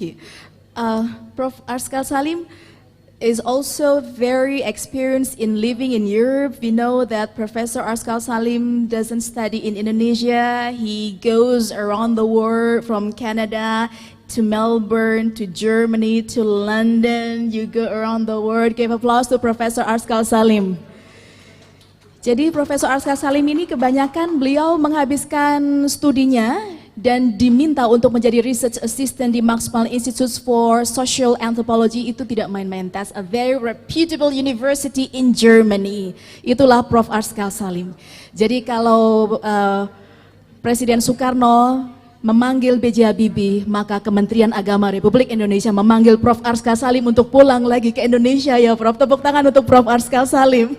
you. Prof. Askal Salim is also very experienced in living in Europe. We know that Professor Askal Salim doesn't study in Indonesia. He goes around the world from Canada to Melbourne, to Germany, to London. You go around the world. Give applause to Professor Askal Salim. Jadi Profesor Askal Salim ini kebanyakan beliau menghabiskan studinya dan diminta untuk menjadi research assistant di Max Planck Institute for Social Anthropology. Itu tidak main-main. That's a very reputable university in Germany. Itulah Prof. Askal Salim. Jadi kalau Presiden Soekarno memanggil B.J. Habibie, maka Kementerian Agama Republik Indonesia memanggil Prof. Askal Salim untuk pulang lagi ke Indonesia ya Prof. Tepuk tangan untuk Prof. Askal Salim.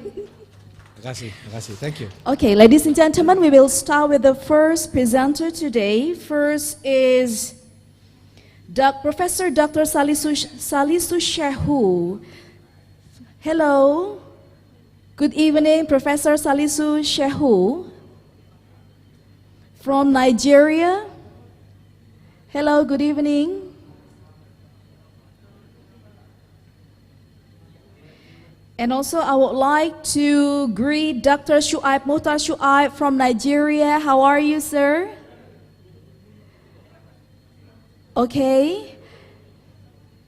Terima kasih, thank you. Okay, ladies and gentlemen, we will start with the first presenter today. First is Professor Dr. Salisu Shehu. Hello, good evening, Professor Salisu Shehu from Nigeria. Hello, good evening. And also, I would like to greet Dr. Shuaib Muhtar Shuaib from Nigeria. How are you, sir? Okay.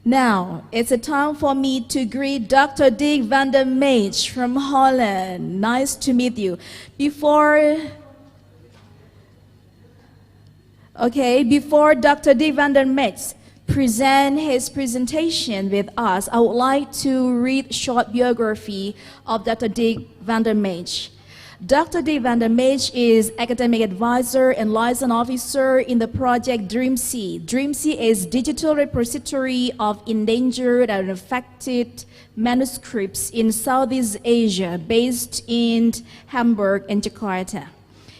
Now, it's a time for me to greet Dr. Dick van der Meij from Holland. Nice to meet you. Before Dr. Dick van der Meij present his presentation with us, I would like to read a short biography of Dr. Dick van der Meij. Dr. Dick van der Meij is academic advisor and liaison officer in the project DreamSea. DreamSea is digital repository of endangered and affected manuscripts in Southeast Asia, based in Hamburg and Jakarta.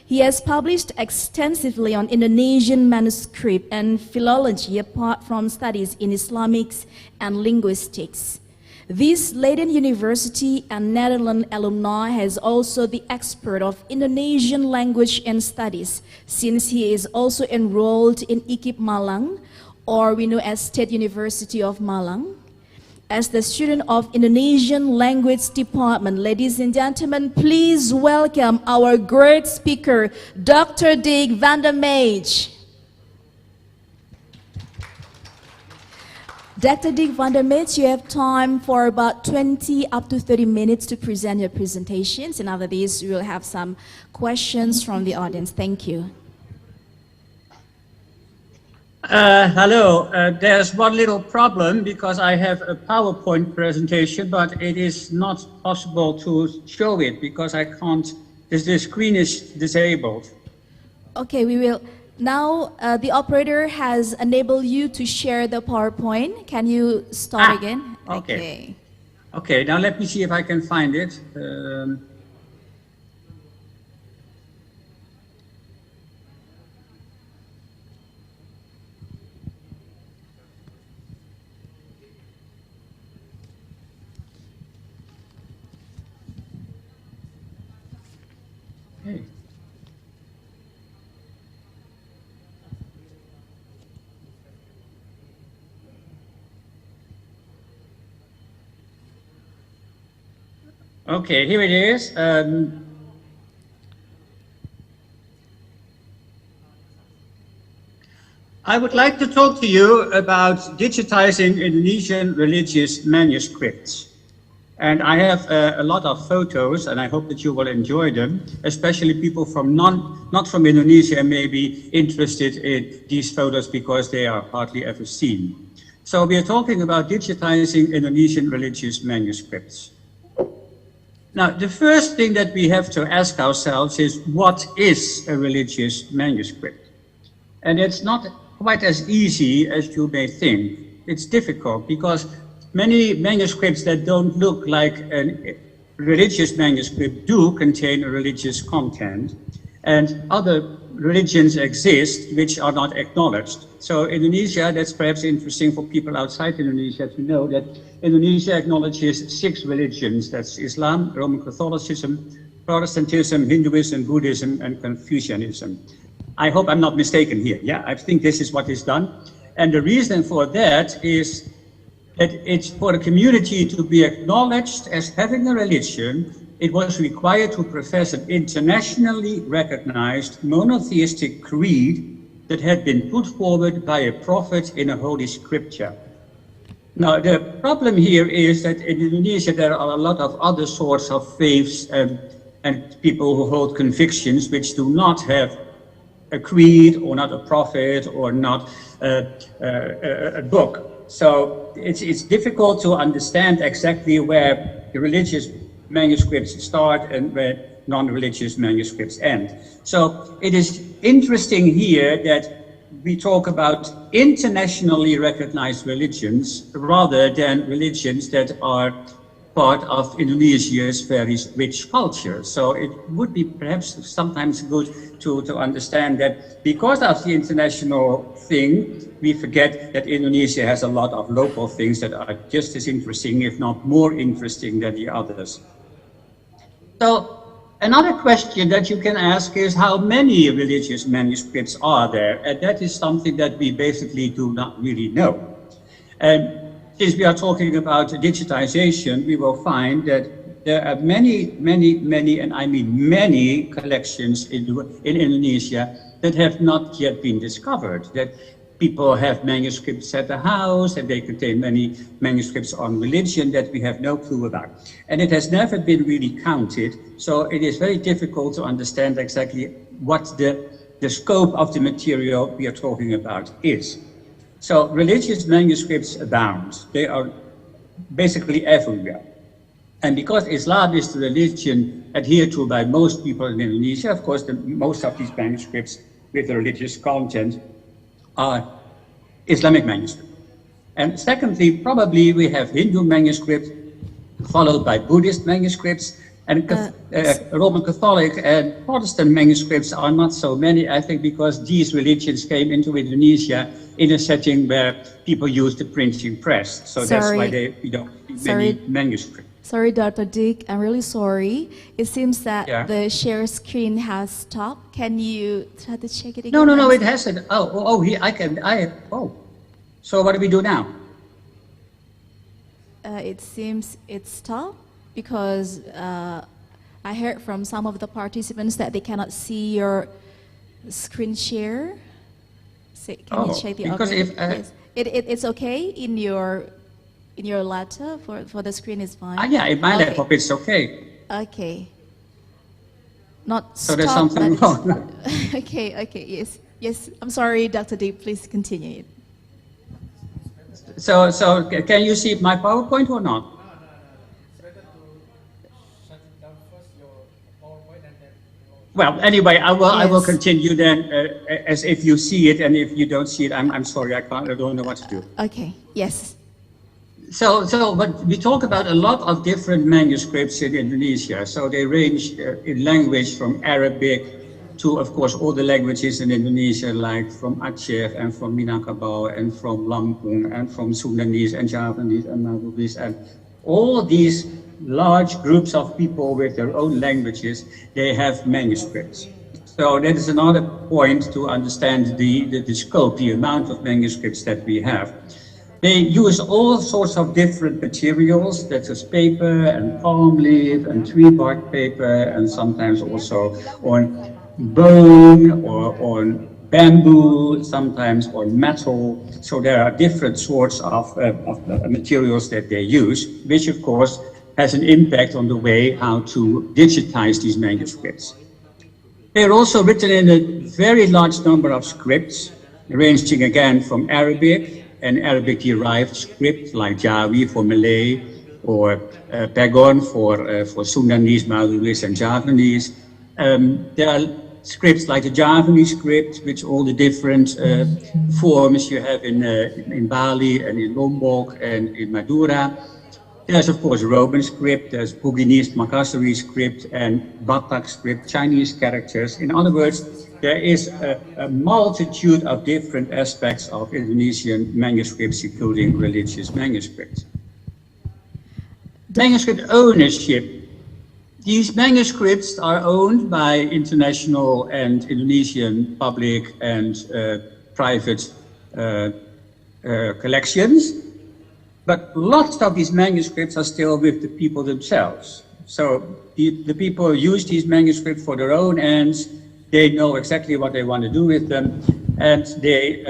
He has published extensively on Indonesian manuscript and philology, apart from studies in Islamics and linguistics. This Leiden University and Netherlands alumni has also the expert of Indonesian language and studies, since he is also enrolled in IKIP Malang, or we know as State University of Malang, as the student of Indonesian Language Department. Ladies and gentlemen, please welcome our great speaker, Dr. Dick van der Meij. Dr. Dick van der Meij, you have time for about 20 up to 30 minutes to present your presentations, and after this, we will have some questions from the audience. Thank you. Hello, there's one little problem because I have a PowerPoint presentation, but it is not possible to show it because I can't, the screen is disabled. Okay, we will. Now the operator has enabled you to share the PowerPoint. Can you start again? Okay. Okay, now let me see if I can find it. Okay, here it is. I would like to talk to you about digitizing Indonesian religious manuscripts. And I have a lot of photos, and I hope that you will enjoy them, especially people from not from Indonesia may be interested in these photos because they are hardly ever seen. So we are talking about digitizing Indonesian religious manuscripts. Now, the first thing that we have to ask ourselves is, what is a religious manuscript? And it's not quite as easy as you may think. It's difficult because many manuscripts that don't look like a religious manuscript do contain a religious content, and other religions exist which are not acknowledged. So Indonesia, that's perhaps interesting for people outside Indonesia to know that Indonesia acknowledges 6 religions. That's Islam, Roman Catholicism, Protestantism, Hinduism, Buddhism, and Confucianism. I hope I'm not mistaken here. Yeah, I think this is what is done. And the reason for that is that it's for the community to be acknowledged as having a religion, it was required to profess an internationally recognized monotheistic creed that had been put forward by a prophet in a holy scripture. Now, the problem here is that in Indonesia there are a lot of other sorts of faiths and people who hold convictions which do not have a creed or not a prophet or not a book. So it's difficult to understand exactly where the religious manuscripts start and where non-religious manuscripts end. So it is interesting here that we talk about internationally recognized religions rather than religions that are part of Indonesia's very rich culture. So it would be perhaps sometimes good to understand that because of the international thing, we forget that Indonesia has a lot of local things that are just as interesting, if not more interesting than the others. So another question that you can ask is how many religious manuscripts are there? And that is something that we basically do not really know. And since we are talking about digitization, we will find that there are many, and I mean many collections in Indonesia that have not yet been discovered. That people have manuscripts at the house, and they contain many manuscripts on religion that we have no clue about. And it has never been really counted, so it is very difficult to understand exactly what the scope of the material we are talking about is. So religious manuscripts abound. They are basically everywhere. And because Islam is the religion adhered to by most people in Indonesia, of course, most of these manuscripts with the religious content are Islamic manuscripts. And secondly, probably we have Hindu manuscripts, followed by Buddhist manuscripts, and Roman Catholic and Protestant manuscripts are not so many, I think, because these religions came into Indonesia in a setting where people used the printing press. So that's why we don't see many manuscripts. Sorry, Dr. Dick, I'm really sorry. It seems that the share screen has stopped. Can you try to check it again? No, it hasn't. So what do we do now? It seems it stopped because I heard from some of the participants that they cannot see your screen share. So can you check the because yes. It's okay in your laptop for the screen is fine. Yeah, in my laptop it's okay. Okay. Not so there's something wrong. Okay, yes. I'm sorry, Dr. D. Please continue. So can you see my PowerPoint or not? No. It's better to shut it down first, your PowerPoint, and then. Well, anyway, I will continue then as if you see it, and if you don't see it, I'm sorry, I don't know what to do. Okay. Yes. So, but we talk about a lot of different manuscripts in Indonesia. So they range in language from Arabic to, of course, all the languages in Indonesia, like from Aceh and from Minangkabau and from Lampung and from Sundanese and Javanese and Maldives and all these large groups of people with their own languages, they have manuscripts. So that is another point to understand the scope, the amount of manuscripts that we have. They use all sorts of different materials, that is paper and palm leaf and tree bark paper, and sometimes also on bone or on bamboo, sometimes on metal. So there are different sorts of materials that they use, which of course has an impact on the way how to digitize these manuscripts. They are also written in a very large number of scripts, ranging again from Arabic and Arabic-derived script like Jawi for Malay, or Pegon for Sundanese, Maldives, and Javanese. There are scripts like the Javanese script, which all the different forms you have in Bali and in Lombok and in Madura. There's of course Roman script, there's Bugis, Makassari script, and Batak script, Chinese characters. In other words, there is a multitude of different aspects of Indonesian manuscripts, including religious manuscripts. Manuscript ownership. These manuscripts are owned by international and Indonesian public and private collections, but lots of these manuscripts are still with the people themselves. So the people use these manuscripts for their own ends. They know exactly what they want to do with them, and they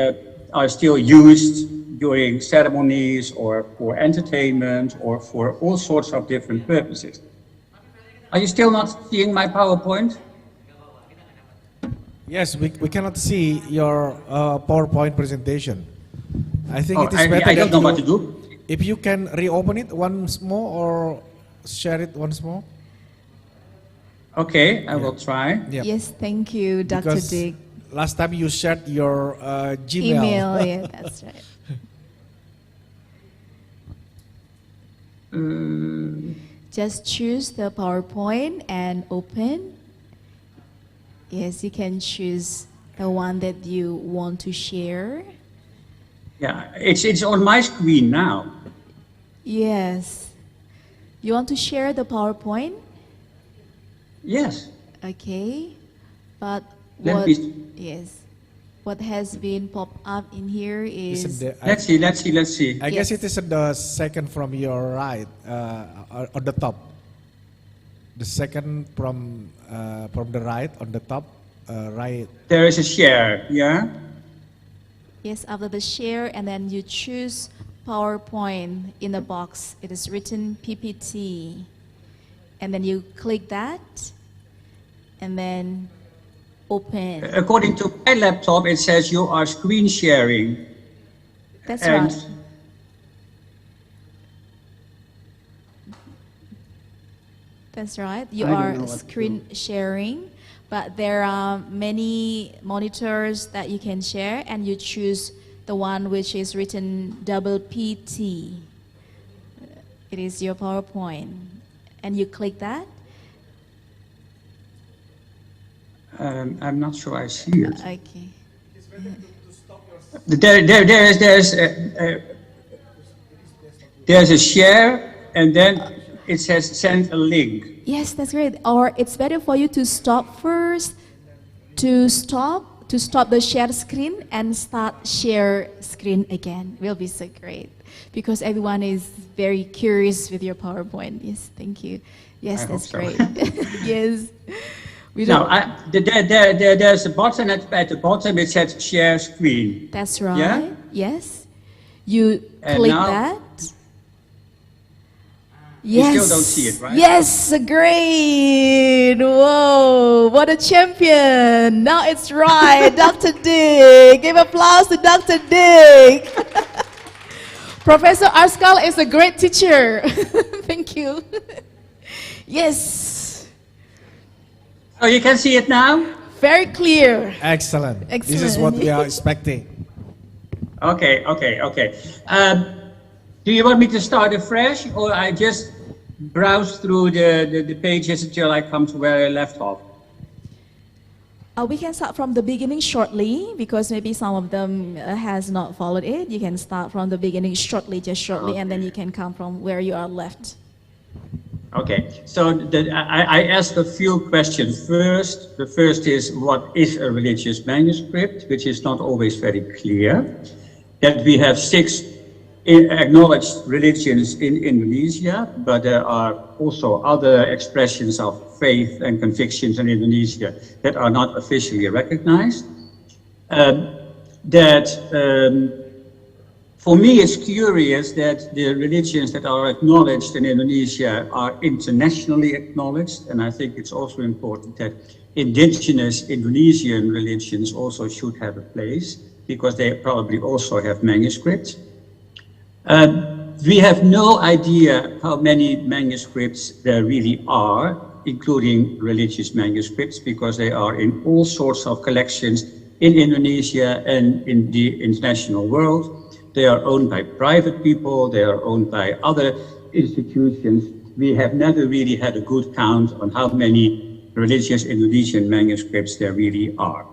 are still used during ceremonies or for entertainment or for all sorts of different purposes. Are you still not seeing my PowerPoint? Yes, we cannot see your PowerPoint presentation. I think Oh, it is better I don't that know what to do. if you can reopen it once more or share it once more. Okay, I will try. Yeah. Yes, thank you, Dr. Because Dick. last time you shared your Gmail. Email, yeah, that's right. Just choose the PowerPoint and open. Yes, you can choose the one that you want to share. Yeah, it's on my screen now. Yes. You want to share the PowerPoint? Yes. Okay. But Let what, me- yes, what has been popped up in here Isn't is, there- Let's see. I guess Yes. it is the second from your right, on the top. The second from the right on the top, right. There is a share, yeah? yes, after the share, and then you choose PowerPoint in the box. It is written PPT. And then you click that, and then open. According to my laptop, it says you are screen sharing. That's and right. That's right. You I don't are know what to screen sharing, but there are many monitors that you can share, and you choose the one which is written double PT. It is your PowerPoint, and you click that. I'm not sure I see it. Okay. There's a share, and then it says send a link. Yes, that's great. Or it's better for you to stop first, to stop the share screen and start share screen again. Will be so great because everyone is very curious with your PowerPoint. Yes, thank you. Yes, I that's hope so. great. Yes. We Now, don't, there's a button at the bottom. It says share screen. that's right. Yeah? Yes. You And click now- that. You Yes. still don't see it, right? Yes, great. Whoa, what a champion. Now it's right, Dr. Dick. Give applause to Dr. Dick. Professor Askal is a great teacher. Thank you. Yes, Oh, you can see it now? very clear. Excellent. This is Excellent. what we are expecting. Okay. Do you want me to start afresh, or I just browse through the pages until I come to where I left off? We can start from the beginning shortly because maybe some of them has not followed it. You can start from the beginning shortly, and then you can come from where you are left. Okay, so I asked a few questions first. The first is, what is a religious manuscript, which is not always very clear. That we have 6 acknowledged religions in Indonesia, but there are also other expressions of faith and convictions in Indonesia that are not officially recognized. For me, it's curious that the religions that are acknowledged in Indonesia are internationally acknowledged, and I think it's also important that indigenous Indonesian religions also should have a place, because they probably also have manuscripts. We have no idea how many manuscripts there really are, including religious manuscripts, because they are in all sorts of collections in Indonesia and in the international world. They are owned by private people, they are owned by other institutions. We have never really had a good count on how many religious Indonesian manuscripts there really are.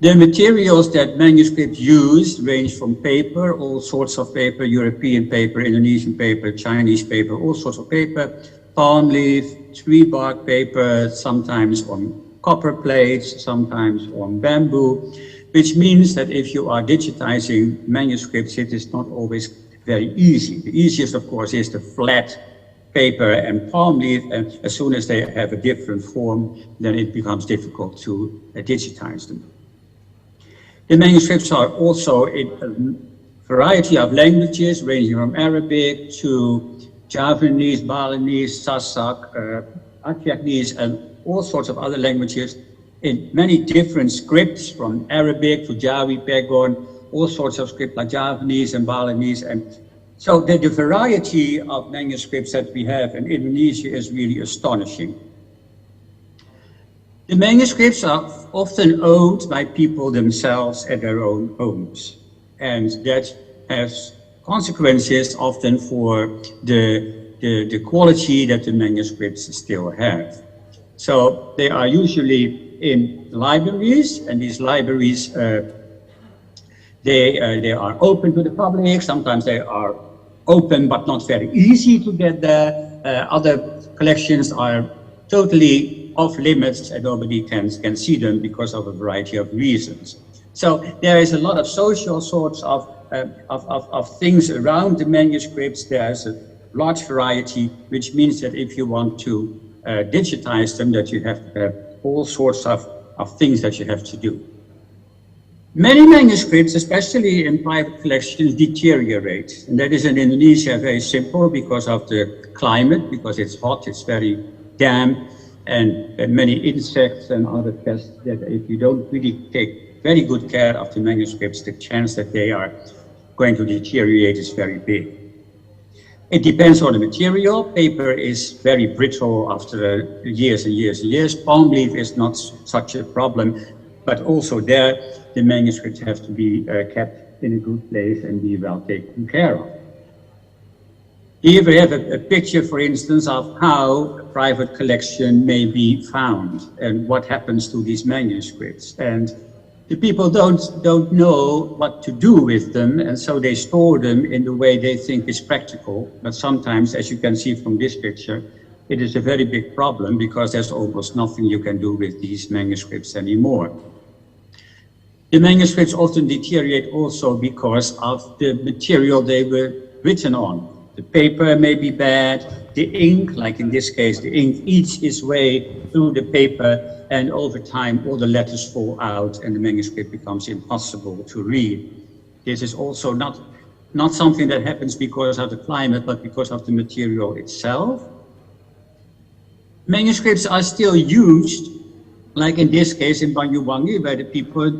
The materials that manuscripts use range from paper, all sorts of paper, European paper, Indonesian paper, Chinese paper, all sorts of paper, palm leaf, tree bark paper, sometimes on copper plates, sometimes on bamboo. which means that if you are digitizing manuscripts, it is not always very easy. The easiest, of course, is the flat paper and palm leaf, and as soon as they have a different form, then it becomes difficult to digitize them. The manuscripts are also in a variety of languages, ranging from Arabic to Javanese, Balinese, Sasak, Achanese, and all sorts of other languages in many different scripts, from Arabic to Jawi, Pegon, all sorts of scripts like Javanese and Balinese. And so the variety of manuscripts that we have in Indonesia is really astonishing. The manuscripts are often owned by people themselves at their own homes, and that has consequences often for the quality that the manuscripts still have. So they are usually in libraries, and these libraries, they are open to the public. Sometimes they are open but not very easy to get there. Other collections are totally off limits and nobody can see them because of a variety of reasons. So there is a lot of social sorts of things around the manuscripts. There's a large variety, which means that if you want to digitize them, that you have to have all sorts of things that you have to do. Many manuscripts, especially in private collections, deteriorate. And that is in Indonesia very simple because of the climate, because it's hot, it's very damp, and many insects and other pests that if you don't really take very good care of the manuscripts, the chance that they are going to deteriorate is very big. It depends on the material. Paper is very brittle after years and years and years. Palm leaf is not such a problem, but also there, the manuscripts have to be kept in a good place and be well taken care of. Here we have a picture, for instance, of how a private collection may be found and what happens to these manuscripts. And the people don't know what to do with them, and so they store them in the way they think is practical. But sometimes, as you can see from this picture, it is a very big problem because there's almost nothing you can do with these manuscripts anymore. The manuscripts often deteriorate also because of the material they were written on. The paper may be bad, the ink, like in this case, the ink eats its way through the paper, and over time all the letters fall out and the manuscript becomes impossible to read. This is also not something that happens because of the climate, but because of the material itself. Manuscripts are still used, like in this case in Banyuwangi, where the people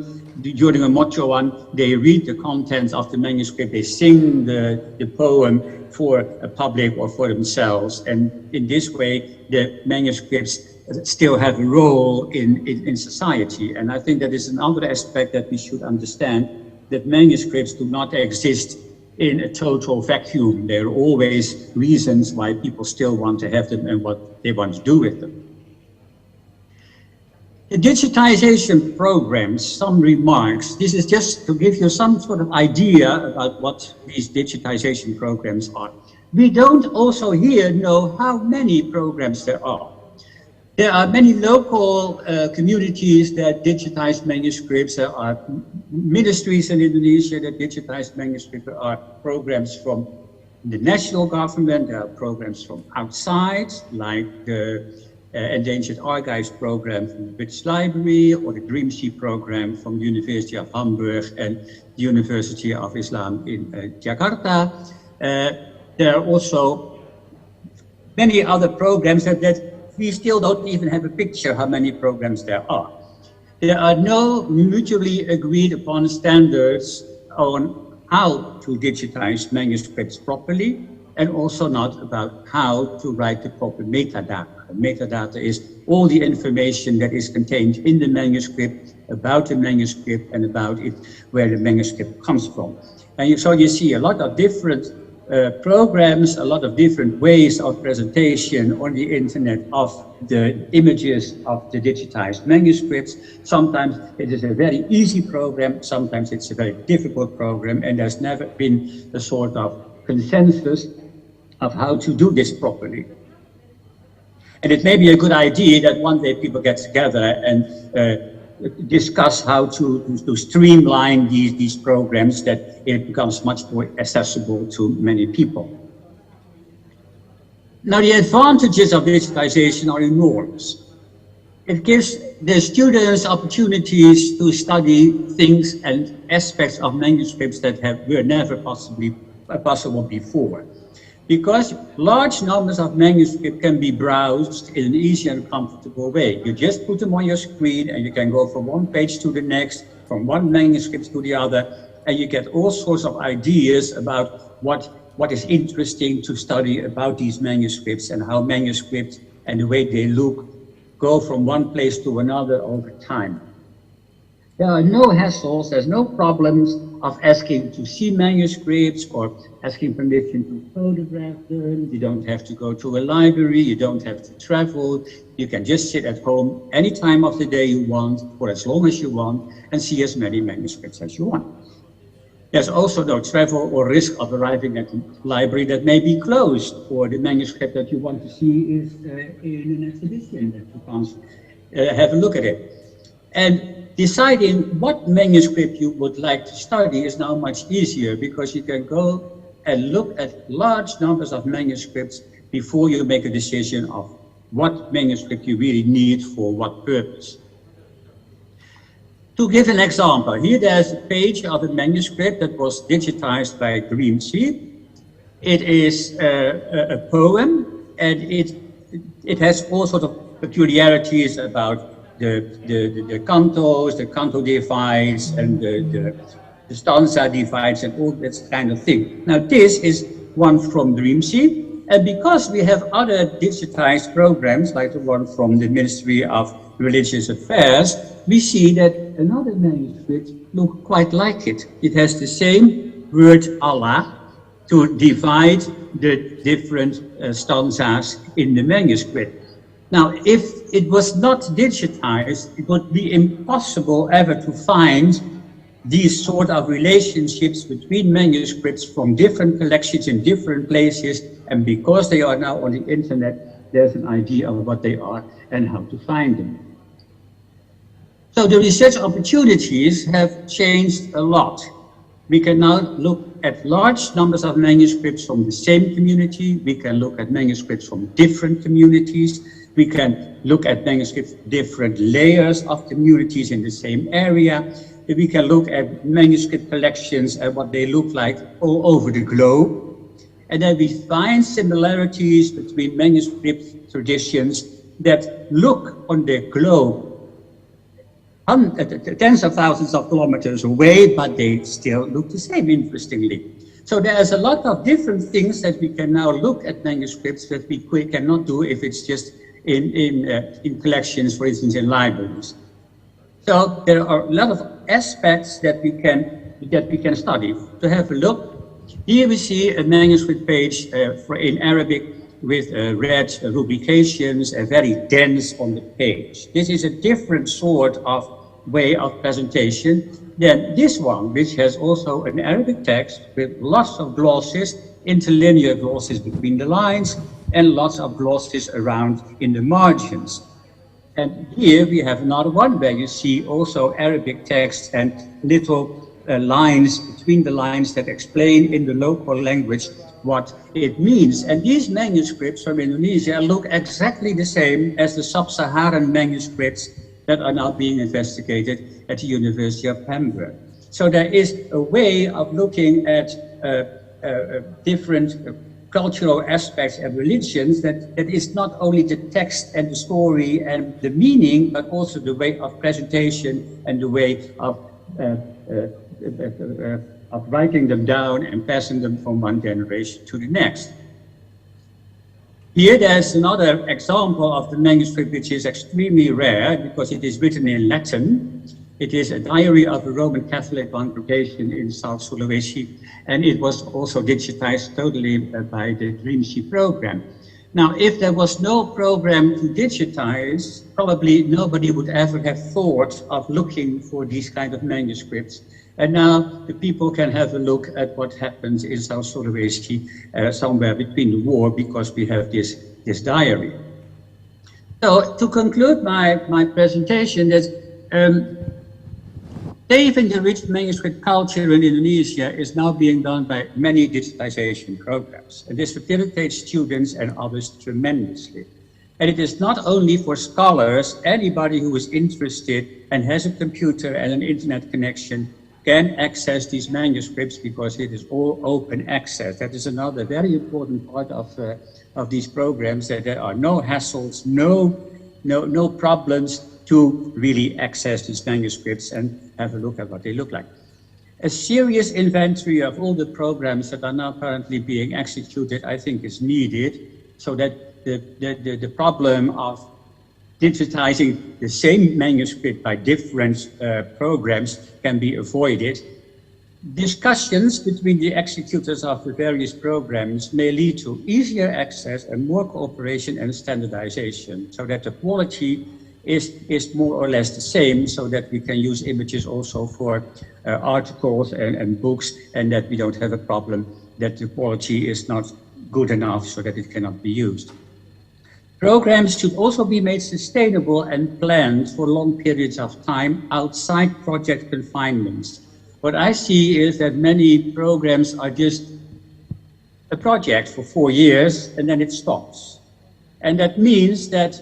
during a mochoan, they read the contents of the manuscript, they sing the poem for a public or for themselves. And in this way, the manuscripts still have a role in society. And I think that is another aspect that we should understand, that manuscripts do not exist in a total vacuum. There are always reasons why people still want to have them and what they want to do with them. The digitization programs, some remarks. This is just to give you some sort of idea about what these digitization programs are. We don't also here know how many programs there are. There are many local communities that digitize manuscripts. There are ministries in Indonesia that digitize manuscripts. There are programs from the national government. There are programs from outside, like the Endangered Archives program from the British Library, or the Dream Sea program from the University of Hamburg and the University of Islam in Jakarta. There are also many other programs that we still don't even have a picture how many programs there are. There are no mutually agreed upon standards on how to digitize manuscripts properly, and also not about how to write the proper metadata. Metadata is all the information that is contained in the manuscript, about the manuscript, and about it, where the manuscript comes from. And so you see a lot of different programs, a lot of different ways of presentation on the internet of the images of the digitized manuscripts. Sometimes it is a very easy program, sometimes it's a very difficult program, and there's never been a sort of consensus of how to do this properly. And it may be a good idea that one day people get together and discuss how to streamline these programs that it becomes much more accessible to many people. Now, the advantages of digitization are enormous. It gives the students opportunities to study things and aspects of manuscripts that were never possible before. Because large numbers of manuscripts can be browsed in an easy and comfortable way. You just put them on your screen and you can go from one page to the next, from one manuscript to the other, and you get all sorts of ideas about what is interesting to study about these manuscripts and how manuscripts and the way they look go from one place to another over time. There are no hassles, there's no problems of asking to see manuscripts or asking permission to photograph them. You don't have to go to a library, you don't have to travel. You can just sit at home any time of the day you want, for as long as you want, and see as many manuscripts as you want. There's also no travel or risk of arriving at a library that may be closed, or the manuscript that you want to see is in an exhibition that you can't have a look at it. And deciding what manuscript you would like to study is now much easier, because you can go and look at large numbers of manuscripts before you make a decision of what manuscript you really need for what purpose. To give an example, here there's a page of a manuscript that was digitized by Grimsey. It is a poem, and it has all sorts of peculiarities about the cantos, the canto divides, and the stanza divides, and all that kind of thing. Now this is one from Grimsey, and because we have other digitized programs, like the one from the Ministry of Religious Affairs, we see that another manuscript looks quite like it. It has the same word Allah to divide the different stanzas in the manuscript. Now, if it was not digitized, it would be impossible ever to find these sort of relationships between manuscripts from different collections in different places, and because they are now on the internet, there's an idea of what they are and how to find them. So the research opportunities have changed a lot. We can now look at large numbers of manuscripts from the same community. We can look at manuscripts from different communities. We can look at manuscripts, different layers of communities in the same area. We can look at manuscript collections and what they look like all over the globe. And then we find similarities between manuscript traditions that look on the globe tens of thousands of kilometers away, but they still look the same, interestingly. So there's a lot of different things that we can now look at manuscripts that we cannot do if it's just in collections, for instance, in libraries. So there are a lot of aspects that we can study. To have a look, here we see a manuscript page in Arabic with red rubrications, very dense on the page. This is a different sort of way of presentation than this one, which has also an Arabic text with lots of glosses, interlinear glosses between the lines, and lots of glosses around in the margins. And here we have another one where you see also Arabic text and little lines between the lines that explain in the local language what it means. And these manuscripts from Indonesia look exactly the same as the sub-Saharan manuscripts that are now being investigated at the University of Pembroke. So there is a way of looking at different cultural aspects and religions that is not only the text and the story and the meaning, but also the way of presentation and the way of writing them down and passing them from one generation to the next. Here there's another example of the manuscript which is extremely rare because it is written in Latin. It is a diary of a Roman Catholic congregation in South Sulawesi, and it was also digitized totally by the Grimsey program. Now, if there was no program to digitize, probably nobody would ever have thought of looking for these kind of manuscripts. And now the people can have a look at what happens in South Sulawesi somewhere between the war, because we have this diary. So to conclude my presentation, that Saving the rich manuscript culture in Indonesia is now being done by many digitization programs, and this facilitates students and others tremendously. And it is not only for scholars, anybody who is interested and has a computer and an internet connection can access these manuscripts because it is all open access. That is another very important part of these programs, that there are no hassles, no problems to really access these manuscripts and have a look at what they look like. A serious inventory of all the programs that are now currently being executed, I think, is needed, so that the problem of digitizing the same manuscript by different programs can be avoided. Discussions between the executors of the various programs may lead to easier access and more cooperation and standardization, so that the quality is more or less the same, so that we can use images also for articles and books, and that we don't have a problem that the quality is not good enough so that it cannot be used. Programs should also be made sustainable and planned for long periods of time outside project confinements. What I see is that many programs are just a project for 4 years and then it stops. And that means that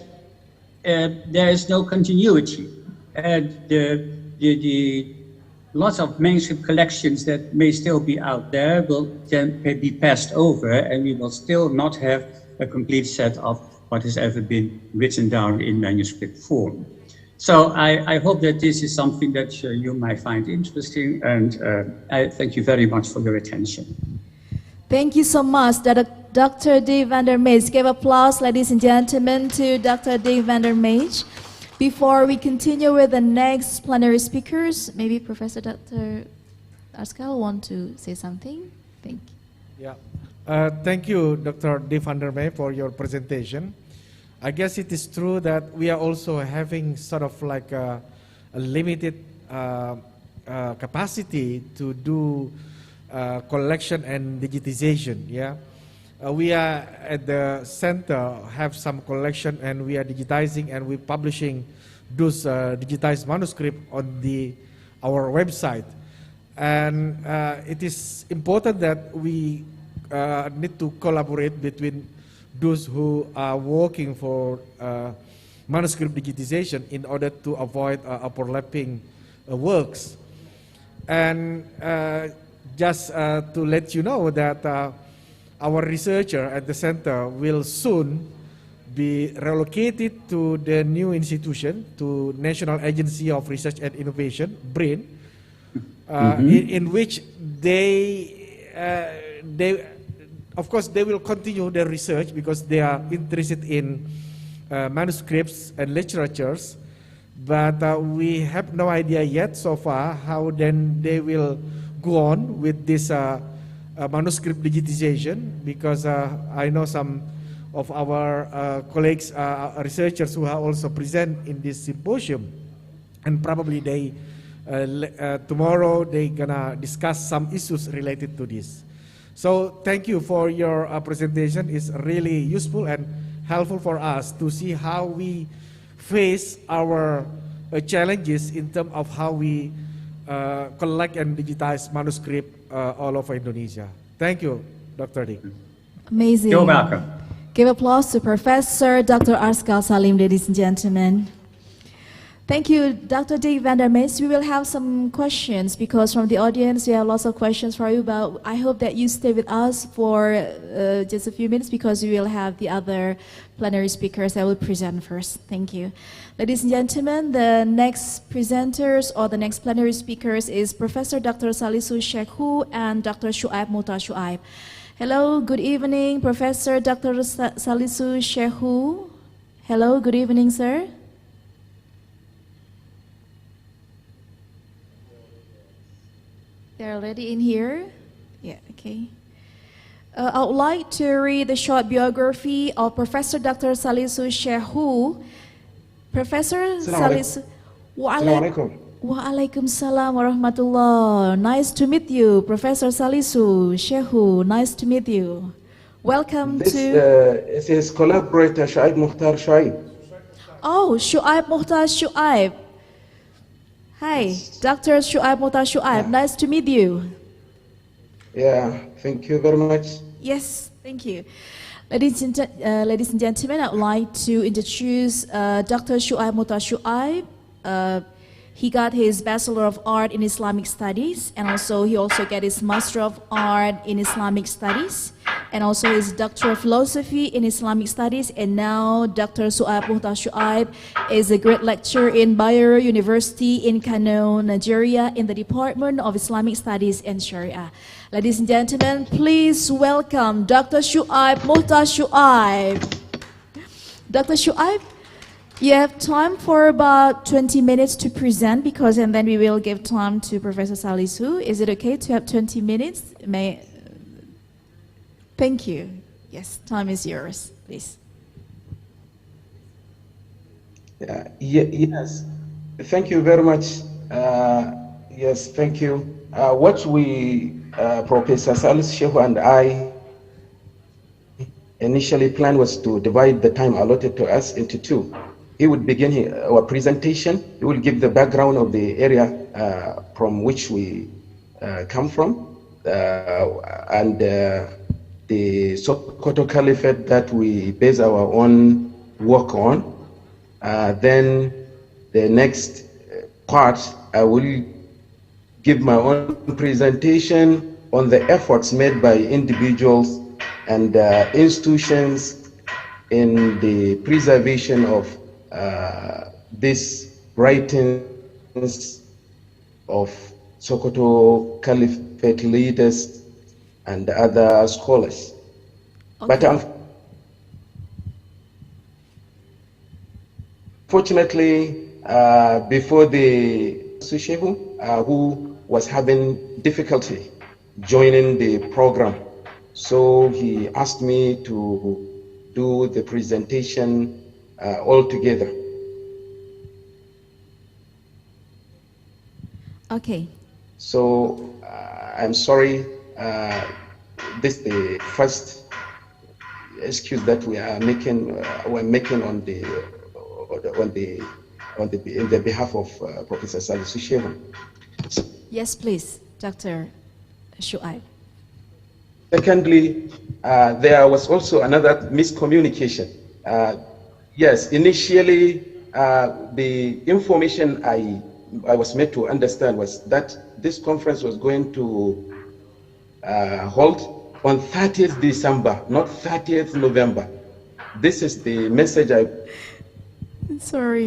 there is no continuity. And the lots of manuscript collections that may still be out there will then be passed over, and we will still not have a complete set of what has ever been written down in manuscript form. So I hope that this is something that you might find interesting, and I thank you very much for your attention. Thank you so much, Dr. D. van der Meij. Give applause, ladies and gentlemen, to Dr. D. van der Meij. Before we continue with the next plenary speakers, maybe Professor Dr. Askal want to say something? Thank you. Yeah. Thank you, Dr. D. van der Meij, for your presentation. I guess it is true that we are also having sort of like a limited capacity to do collection and digitization. Yeah, we are at the center have some collection, and we are digitizing, and we're publishing those digitized manuscript on our website. And it is important that we need to collaborate between those who are working for manuscript digitization in order to avoid overlapping works. And just to let you know that our researcher at the center will soon be relocated to the new institution, to National Agency of Research and Innovation, BRIN, in which of course, they will continue their research because they are interested in manuscripts and literatures, but we have no idea yet so far how then they will go on with this manuscript digitization, because I know some of our colleagues, researchers who are also present in this symposium, and probably they tomorrow they're gonna discuss some issues related to this. So thank you for your presentation. It's really useful and helpful for us to see how we face our challenges in terms of how we collect and digitize manuscript all over Indonesia. Thank you, Dr. D. Amazing. You're welcome. Give applause to Professor Dr. Askal Salim, ladies and gentlemen. Thank you, Dr. D. van der Meij. We will have some questions, because from the audience we have lots of questions for you, but I hope that you stay with us for just a few minutes, because we will have the other plenary speakers that will present first. Thank you. Ladies and gentlemen, the next presenters or the next plenary speakers is Professor Dr. Salisu Sheikhu and Dr. Shuaib Muta Shuaib. Hello, good evening, Professor Dr. Salisu Sheikhu. Hello, good evening, sir. They're already in here? Yeah, okay. I would like to read the short biography of Professor Dr. Salisu Sheikhu. Professor Salisu. Waalaikumsalam warahmatullah. Nice to meet you, Professor Salisu Sheikhu. Nice to meet you. Welcome This is his collaborator, Shuaib Mukhtar Shuaib. Oh, Shuaib Mukhtar Shuaib. Hi, Dr. Shuaib Mota Shuaib. Nice to meet you. Yeah, thank you very much. Yes, thank you. Ladies and gentlemen, I would like to introduce Dr. Shuaib Mota Shuaib. He got his Bachelor of Art in Islamic Studies, and he also got his Master of Art in Islamic Studies, and also his Doctor of Philosophy in Islamic Studies. And now Dr. Shuaib Mota Shuaib is a great lecturer in Bayero University in Kano, Nigeria, in the Department of Islamic Studies and Sharia. Ladies and gentlemen, please welcome Dr. Shuaib Mota Shuaib. Dr. Shuaib, you have time for about 20 minutes to present, and then we will give time to Professor Salisu. Is it okay to have 20 minutes? Thank you. Yes, time is yours, please. Yes, thank you very much. Yes, thank you. What Professor Salisu and I initially planned was to divide the time allotted to us into two. He would begin our presentation. He will give the background of the area from which we come from, and the Sokoto Caliphate that we base our own work on. Then the next part, I will give my own presentation on the efforts made by individuals and institutions in the preservation of these writings of Sokoto Caliphate leaders and other scholars. Okay. But unfortunately, before the Sushehu, who was having difficulty joining the program, so he asked me to do the presentation all together. Okay. So I'm sorry. This is the first excuse that we are making. We're making on the in the behalf of Professor Salisu Shehu. Yes, please, Dr. Shuaib. Secondly, there was also another miscommunication. Yes, initially, the information I was made to understand was that this conference was going to hold on 30th December, not 30th November. This is the message I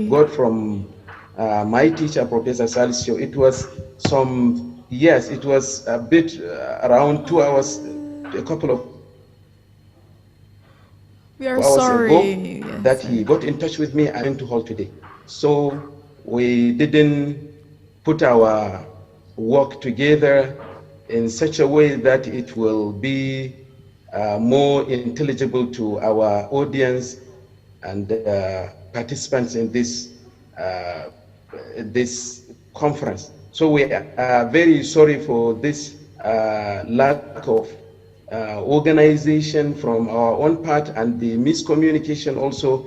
got from my teacher, Professor Salisu. It was it was a bit around 2 hours, a couple of hours ago that he got in touch with me and went to hold today. So we didn't put our work together in such a way that it will be more intelligible to our audience and participants in this conference. So we are very sorry for this lack of organization from our own part, and the miscommunication also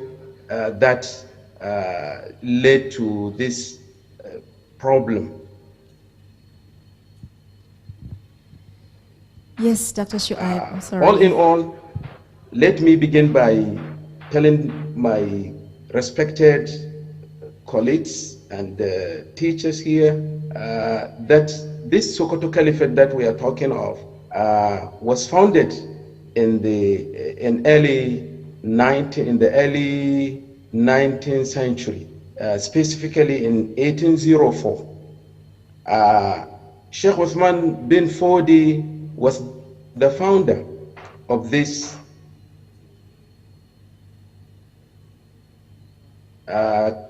that led to this problem. Yes, Dr. Shuaib, I'm sorry. All in all, let me begin by telling my respected colleagues and teachers here that this Sokoto Caliphate that we are talking of was founded in the early 19th century, specifically in 1804. Sheikh Uthman bin Fodi was the founder of this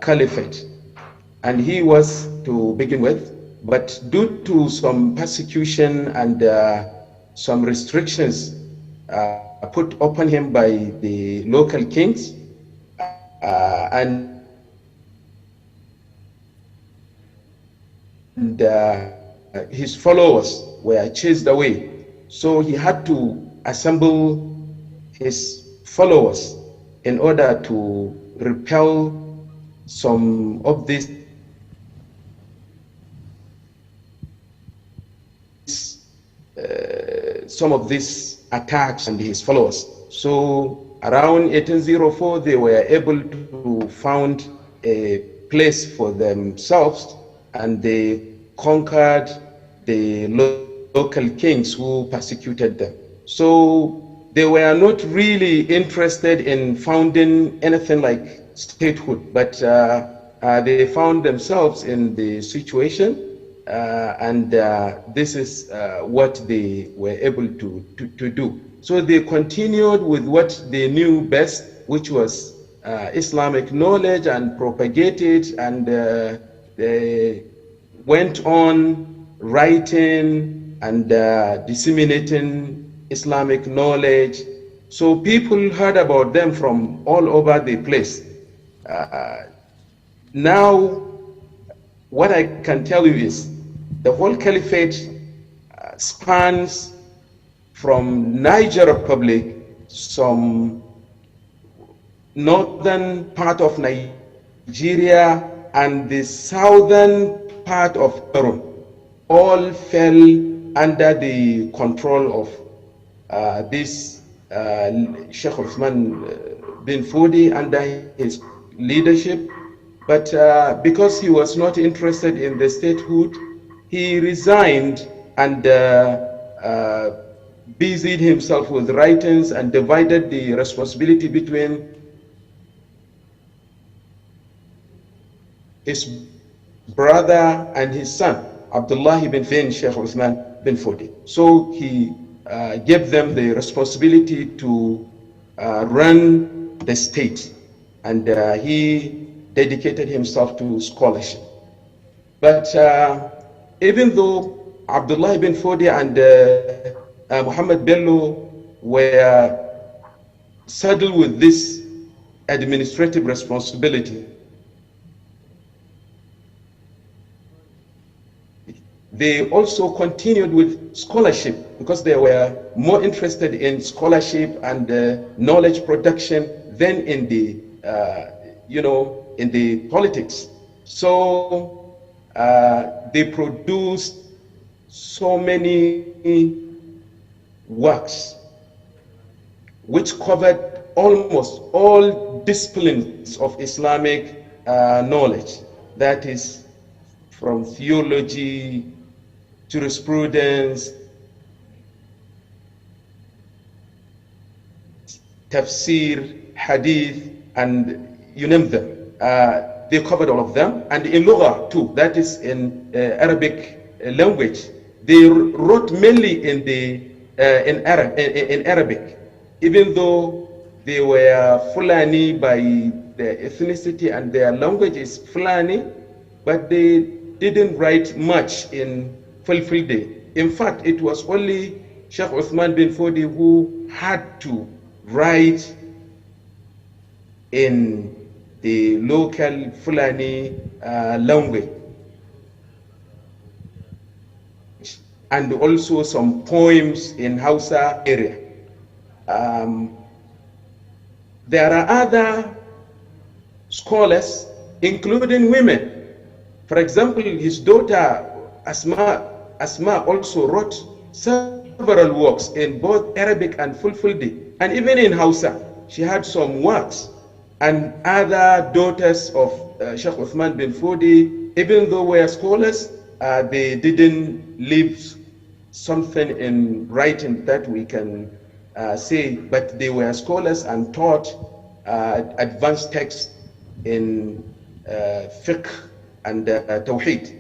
caliphate, and he was to begin with, but due to some persecution and some restrictions put upon him by the local kings, and his followers were chased away. So he had to assemble his followers in order to repel some of these some of these attacks and his followers. So around 1804, they were able to found a place for themselves, and they conquered the local kings who persecuted them. So they were not really interested in founding anything like statehood, but they found themselves in the situation, and this is what they were able to do. So they continued with what they knew best, which was Islamic knowledge, and propagated, and they went on writing and disseminating Islamic knowledge. So people heard about them from all over the place. Now, what I can tell you is the whole caliphate spans from Niger Republic, some northern part of Nigeria, and the southern part of Cameroon, all fell under the control of this Sheikh Uthman bin Fodi, under his leadership. But because he was not interested in the statehood, he resigned and busied himself with writings and divided the responsibility between his brother and his son, Abdullah ibn Sheikh Uthman bin Fodi. So he gave them the responsibility to run the state, and he dedicated himself to scholarship. But even though Abdullah ibn Fodi and Muhammad Bello were saddled with this administrative responsibility, they also continued with scholarship because they were more interested in scholarship and knowledge production than in the, in the politics. So they produced so many works which covered almost all disciplines of Islamic knowledge. That is, from theology, jurisprudence, tafsir, hadith, and you name them. They covered all of them. And in Lugha too, that is in Arabic language. They wrote mainly in Arabic, even though they were Fulani by their ethnicity and their language is Fulani, but they didn't write much in Fulfilde. In fact, it was only Sheikh Uthman bin Fodi who had to write in the local Fulani language, and also some poems in Hausa area. There are other scholars, including women. For example, his daughter Asma also wrote several works in both Arabic and Fulfilde, and even in Hausa, she had some works. And other daughters of Sheikh Uthman bin Fodi, even though were scholars, they didn't leave something in writing that we can say, but they were scholars and taught advanced texts in fiqh and tawheed.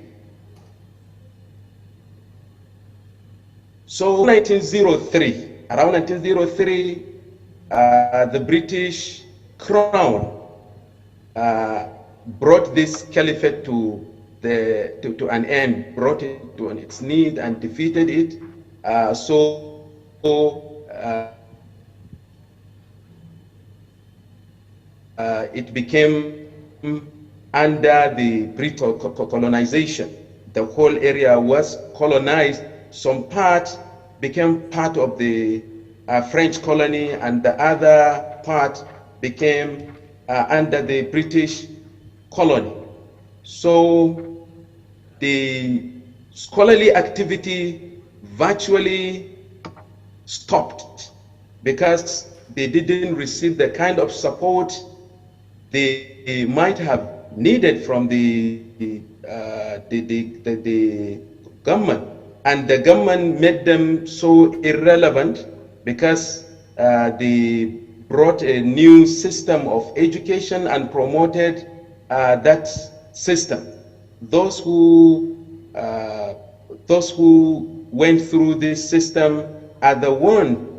So 1903, around 1903, the British Crown brought this caliphate to an end, brought it to its need and defeated it. It became under the British colonization. The whole area was colonized. Some part became part of the French colony, and the other part became under the British colony. So the scholarly activity virtually stopped because they didn't receive the kind of support they might have needed from the government, and the government made them so irrelevant because they brought a new system of education and promoted that system. Those who went through this system are the ones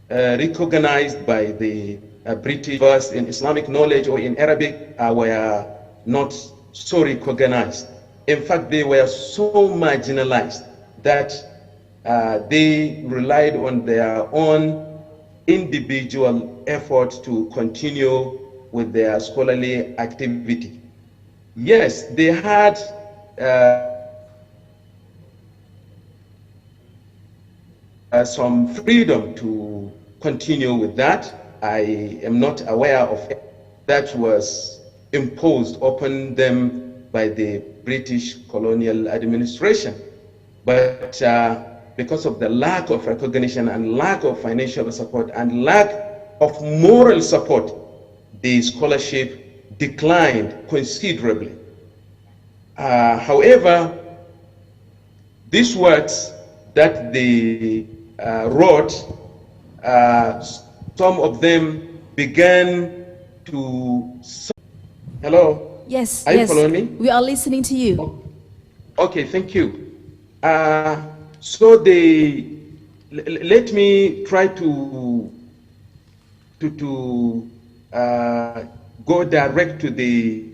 recognized by the British versed in Islamic knowledge or in Arabic were not so recognized. In fact, they were so marginalized that they relied on their own individual effort to continue with their scholarly activity. Yes, they had some freedom to continue with that. I am not aware of it. That was imposed upon them by the British colonial administration. But because of the lack of recognition and lack of financial support and lack of moral support, the scholarship declined considerably. However, these works that they wrote, some of them began to... Hello? Yes, Are you yes. following me? We are listening to you. Okay, thank you. So let me try to go direct to the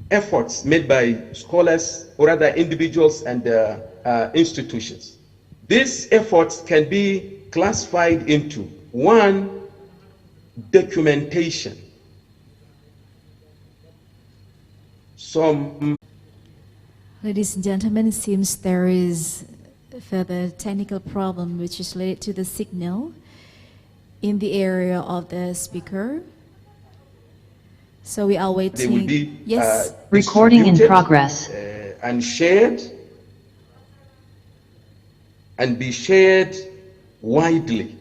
efforts made by scholars or other individuals and institutions. These efforts can be classified into: one, documentation. Ladies and gentlemen, it seems there is a further technical problem which is related to the signal in the area of the speaker. So we are waiting. They will be yes. Recording in progress. And shared and be shared widely.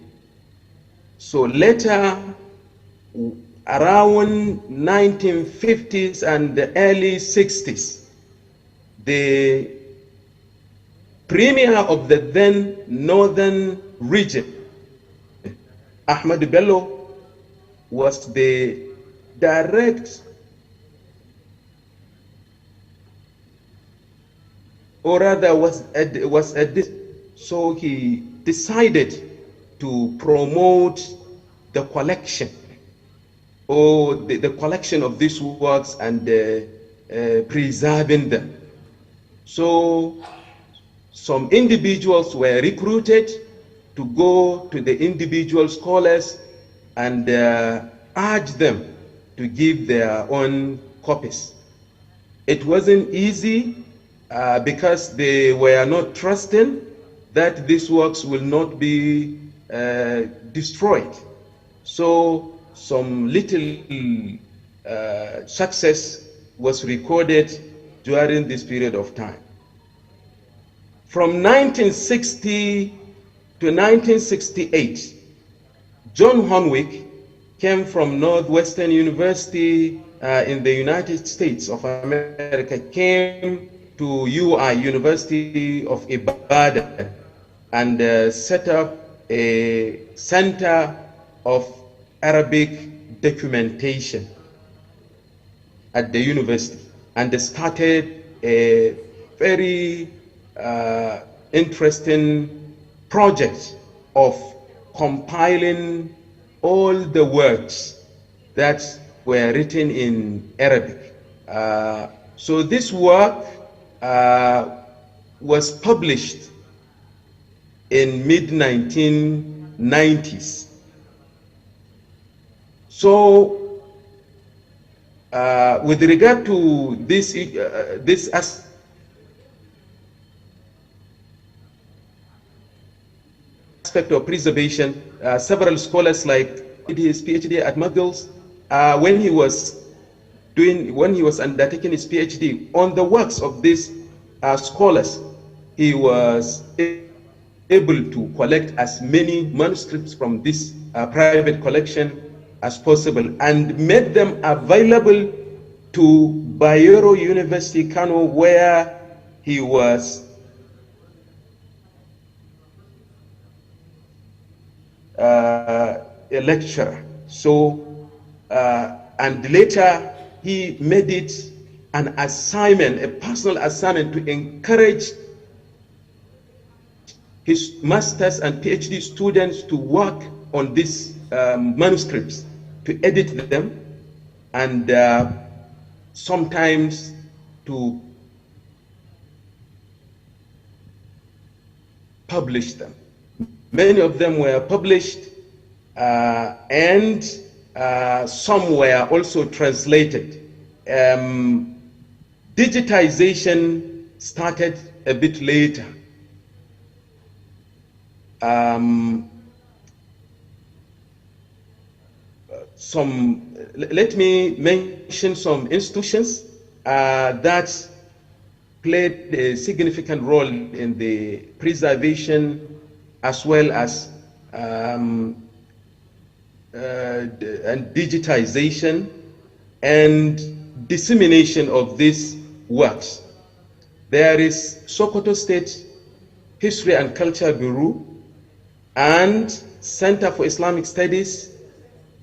So later, around 1950s and the early 60s, the premier of the then northern region, Ahmad Bello, was the direct or rather so he decided to promote the collection or the collection of these works and preserving them. So some individuals were recruited to go to the individual scholars and urge them to give their own copies. It wasn't easy because they were not trusting that these works will not be destroyed. So some little success was recorded during this period of time. From 1960 to 1968, John Hornwick came from Northwestern University in the United States of America, came to UI, University of Ibadan, and set up a center of Arabic documentation at the university, and they started a very interesting project of compiling all the works that were written in Arabic. So this work was published in mid-1990s. So with regard to this aspect of preservation, several scholars like did his PhD at McGill's when he was when he was undertaking his PhD on the works of these scholars, he was able to collect as many manuscripts from this private collection as possible and made them available to Bayero University, Kano, where he was a lecturer. So, and later he made it an assignment, a personal assignment, to encourage his master's and PhD students to work on these manuscripts, to edit them, and sometimes to publish them. Many of them were published, and some were also translated. Digitization started a bit later. Let me mention some institutions that played a significant role in the preservation as well as and digitization and dissemination of these works. There is Sokoto State History and Culture Bureau and Center for Islamic Studies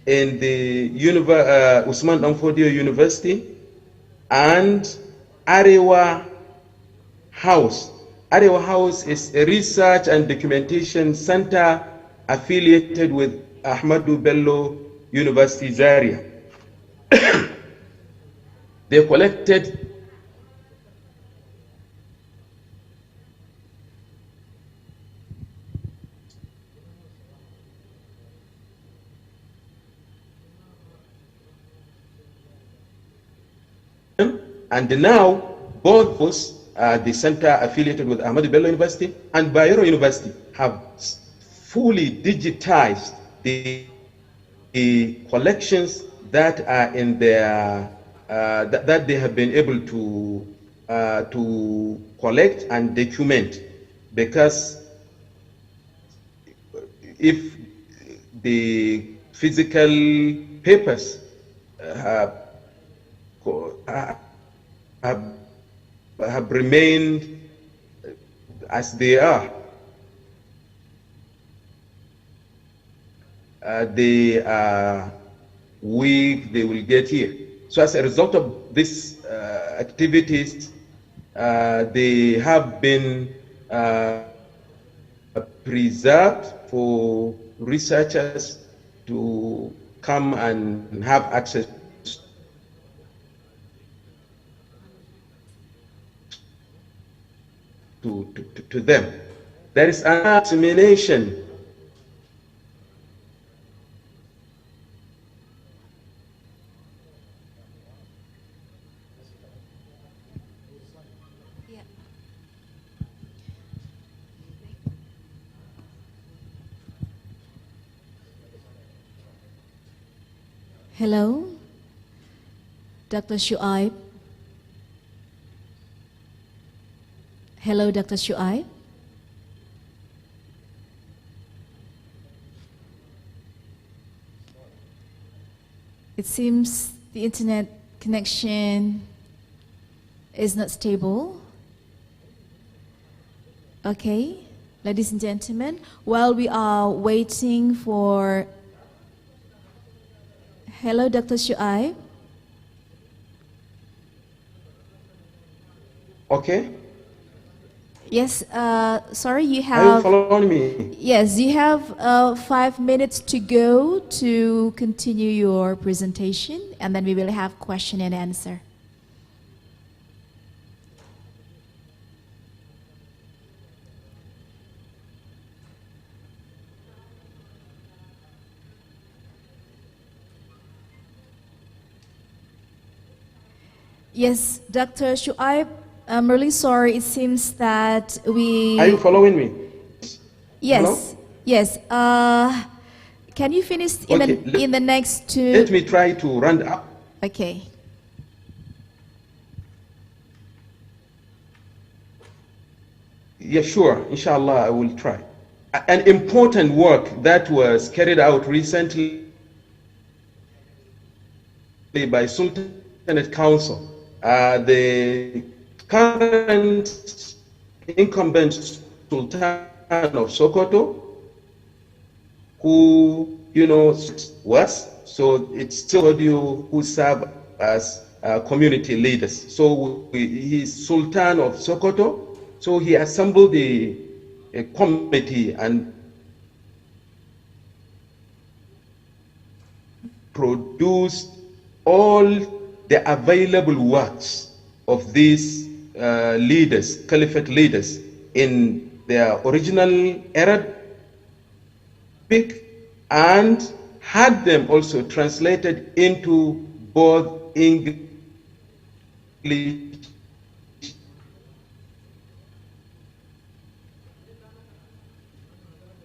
in the Usman Danfodio University, and Arewa House. Arewa House is a research and documentation center affiliated with Ahmadu Bello University, Zaria. They collected and now both those, the center affiliated with Ahmadu Bello University and Bayero University, have fully digitized the collections that are in their that they have been able to collect and document, because if the physical papers have remained as they are, they are weak, they will get here. So as a result of these activities, they have been preserved for researchers to come and have access to them. There is an dissemination. Hello, Dr. Shuaib. Hello, Dr. Shuaib. It seems the internet connection is not stable. Okay, ladies and gentlemen, while we are waiting for... Hello, Dr. Shuaib. Okay. Yes, sorry, you Are you have... following me? Yes, you have 5 minutes to go to continue your presentation, and then we will have question and answer. Yes, Dr. Shuaib, I'm really sorry. It seems that we... Are you following me? Yes, Hello? yes. Can you finish in, Okay, in the next two... Let me try to round up. Okay. Yeah, sure. Inshallah, I will try. An important work that was carried out recently by Sultanate Council. The current incumbent Sultan of Sokoto, who, was, so it's still you who serve as community leaders. So he's Sultan of Sokoto, so he assembled a committee and produced all the available works of these leaders, caliphate leaders, in their original Arabic, and had them also translated into both English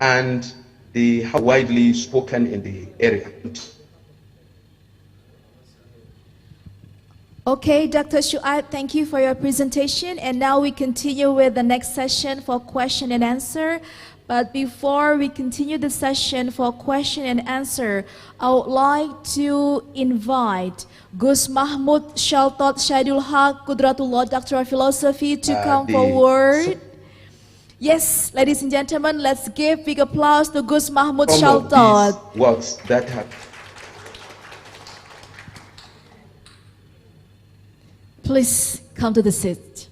and the widely spoken in the area. Okay, Dr. Shu'aib, thank you for your presentation. And now we continue with the next session for question and answer. But before we continue the session for question and answer, I would like to invite Gus Mahmud Shaltot Shahidul Haq Qudratullah, Doctor of Philosophy, to come forward. Yes, ladies and gentlemen, let's give big applause to Gus Mahmud Shaltot. Works that have. Please come to the seat.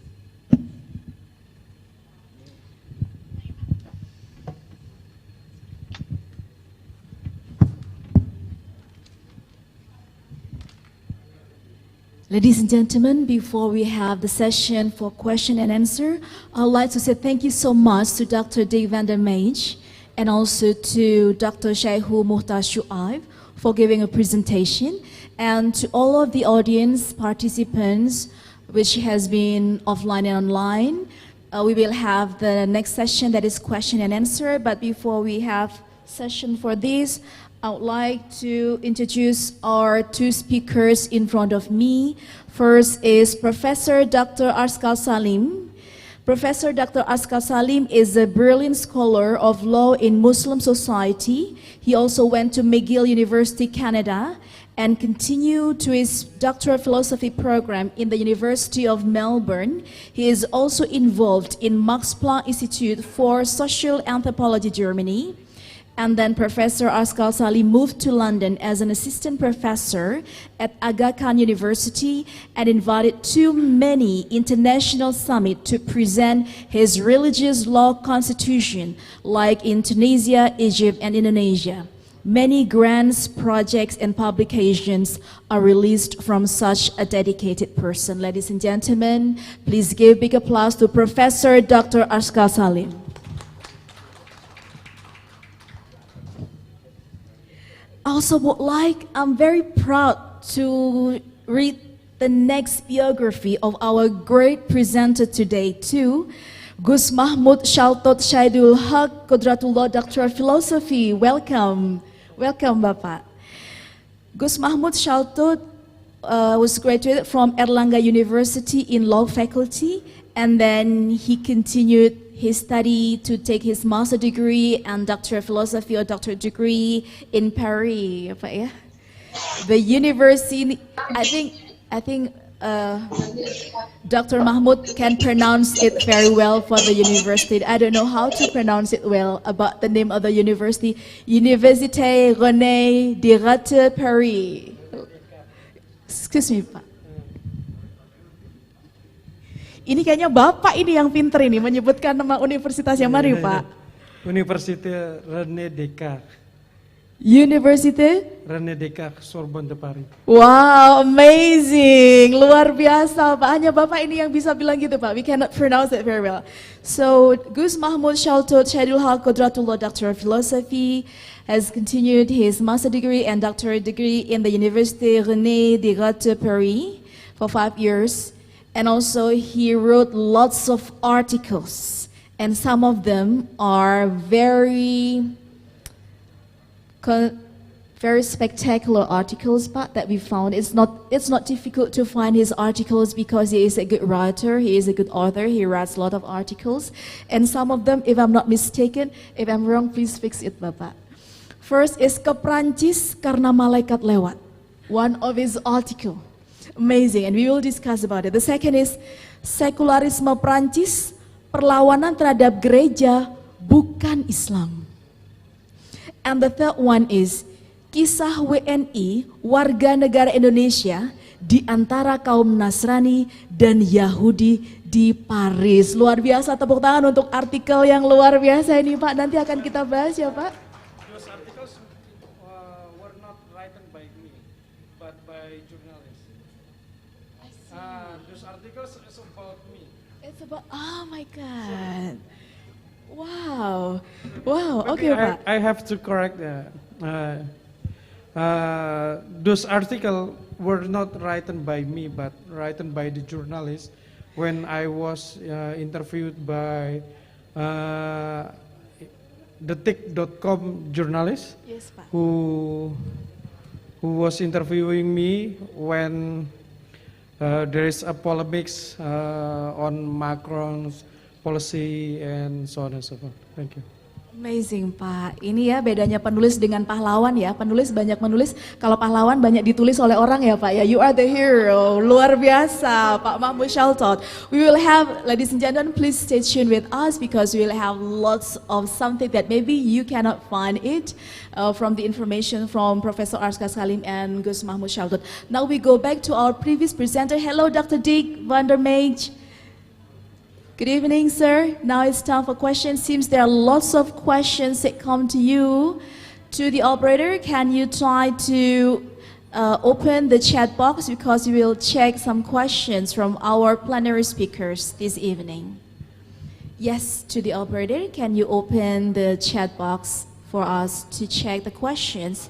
Ladies and gentlemen, before we have the session for question and answer, I'd like to say thank you so much to Dr. D. van der Meij and also to Dr. Shaihu Muhtar Shu'aib for giving a presentation, and to all of the audience participants which has been offline and online. We will have the next session, that is question and answer, but before we have session for this, I would like to introduce our two speakers in front of me. First is Professor Dr. Askal Salim. Professor Dr. Askal Salim is a brilliant scholar of law in Muslim society. He also went to McGill University, Canada, and continued to his doctoral philosophy program in the University of Melbourne. He is also involved in Max Planck Institute for Social Anthropology, Germany. And then Professor Askal Salim moved to London as an assistant professor at Aga Khan University and invited to many international summits to present his religious law constitution, like in Tunisia, Egypt, and Indonesia. Many grants, projects, and publications are released from such a dedicated person. Ladies and gentlemen, please give big applause to Professor Dr. Askal Salim. I'm very proud to read the next biography of our great presenter today too, Gus Mahmud Shaltot Shahidul Haq Qudratullah, Doctor of Philosophy. Welcome. Welcome, Bapak. Gus Mahmud Shaltot was graduated from Erlangga University in law faculty, and then he continued his study to take his master degree and doctor of philosophy or doctorate degree in Paris. The university, I think Dr. Mahmud can pronounce it very well for the university. I don't know how to pronounce it well about the name of the university. Université René Descartes Paris. Excuse me, Pak. Ini kayaknya Bapak ini yang pinter ini menyebutkan nama universitasnya. Mari, Pak. Université René Descartes. Université René Descartes, Sorbonne de Paris. Wow, amazing. Luar biasa, Pak. Hanya Bapak ini yang bisa bilang gitu, Pak. We cannot pronounce it very well. So, Gus Mahmud Shaltot Shahidul Haq Qudratullah, Doctor of Philosophy, has continued his master degree and doctorate degree in the Université René Descartes Paris for 5 years. And also he wrote lots of articles, and some of them are very very spectacular articles, but that we found. It's not difficult to find his articles because he is a good writer, he is a good author, he writes a lot of articles. And some of them, if I'm not mistaken, if I'm wrong, please fix it, Bapak. First is ke Prancis karena malaikat lewat. One of his article. Amazing, and we will discuss about it. The second is sekularisme Prancis, perlawanan terhadap gereja, bukan Islam. And the third one is kisah WNI, warga negara Indonesia, di antara kaum Nasrani dan Yahudi di Paris. Luar biasa, tepuk tangan untuk artikel yang luar biasa ini Pak. Nanti akan kita bahas ya Pak. Those articles were not written by me, but by journalists. Those articles is about me. It's about, oh my God. Wow. Wow, okay Pak. I have to correct that. Those articles were not written by me, but written by the journalist when I was interviewed by Detik.com journalist. Yes, Pak. Who was interviewing me when there is a polemics on Macron's policy and so on and so forth. Thank you. Amazing Pak, ini ya bedanya penulis dengan pahlawan ya, penulis banyak menulis, kalau pahlawan banyak ditulis oleh orang ya Pak ya, you are the hero, luar biasa Pak Mahmud Shaltot. We will have, ladies and gentlemen, please stay tuned with us because we will have lots of something that maybe you cannot find it from the information from Professor Askal Salim and Gus Mahmud Shaltot. Now we go back to our previous presenter. Hello Dr. Dick van der Meij. Good evening, sir. Now it's time for questions. Seems there are lots of questions that come to you. To the operator, can you try to open the chat box because we will check some questions from our plenary speakers this evening. Yes, to the operator, can you open the chat box for us to check the questions?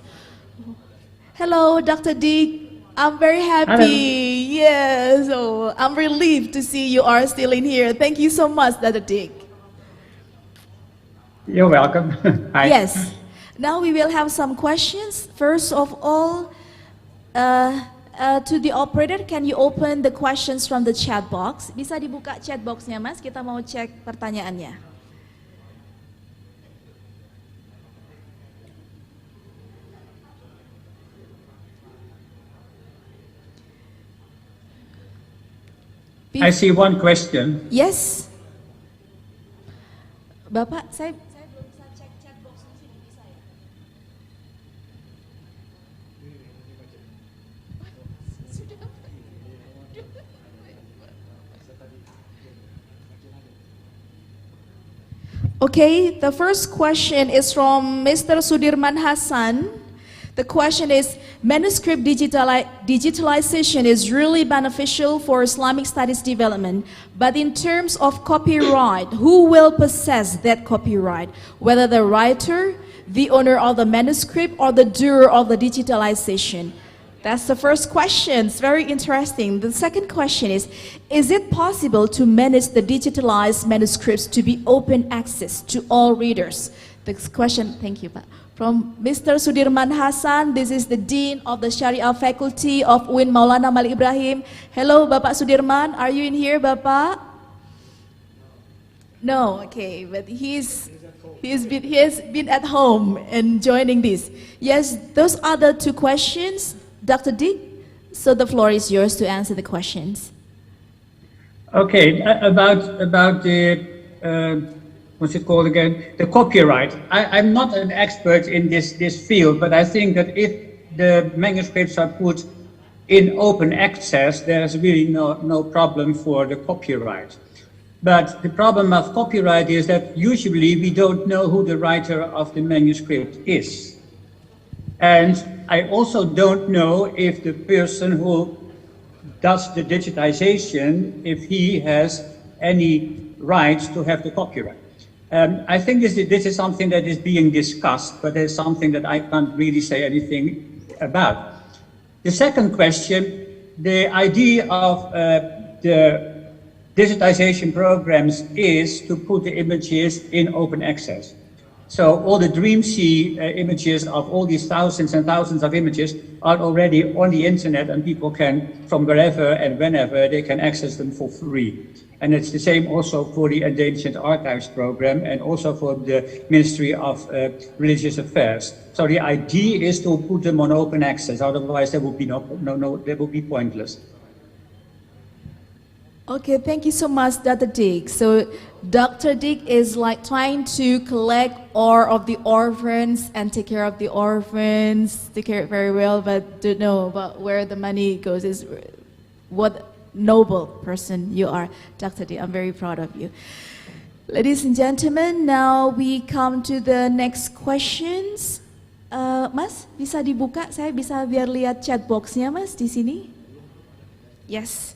Hello, Dr. Dick. I'm very happy. Hello. Yes, so I'm relieved to see you are still in here. Thank you so much, Dr. Dick. You're welcome. Hi. Yes. Now we will have some questions. First of all, to the operator, can you open the questions from the chat box? Bisa dibuka chat boxnya, Mas? Kita mau cek pertanyaannya. I see one question. Yes. Bapak, saya belum bisa cek chat box di sini, bisa ya? Okay, the first question is from Mr. Sudirman Hassan. The question is, manuscript digitalization is really beneficial for Islamic studies development, but in terms of copyright, who will possess that copyright? Whether the writer, the owner of the manuscript, or the doer of the digitalization? That's the first question. It's very interesting. The second question is it possible to manage the digitalized manuscripts to be open access to all readers? The question, thank you, Pak. From Mr. Sudirman Hassan, this is the Dean of the Sharia Faculty of UIN Maulana Malik Ibrahim. Hello, Bapak Sudirman. Are you in here, Bapak? No, okay, but he has been at home and joining this. Yes, those are the two questions, Dr. Dick. So the floor is yours to answer the questions. Okay, about the what's it called again? The copyright. I'm not an expert in this field, but I think that if the manuscripts are put in open access, there's really no problem for the copyright. But the problem of copyright is that usually we don't know who the writer of the manuscript is. And I also don't know if the person who does the digitization, if he has any rights to have the copyright. I think this is something that is being discussed, but it's something that I can't really say anything about. The second question, the idea of the digitization programs is to put the images in open access. So all the DreamSea images of all these thousands and thousands of images are already on the internet, and people can, from wherever and whenever, they can access them for free. And it's the same also for the Endangered Archives program and also for the Ministry of Religious Affairs. So the idea is to put them on open access, otherwise they would be they would be pointless. Okay, thank you so much, Dr. Dick. So Dr. Dick is like trying to collect all of the orphans and take care of the orphans, take care very well, but don't know about where the money goes. Is what noble person you are, Dr. Dick. I'm very proud of you. Ladies and gentlemen, now we come to the next questions. Mas, bisa dibuka? Saya bisa biar lihat chat boxnya, Mas, di sini. Yes.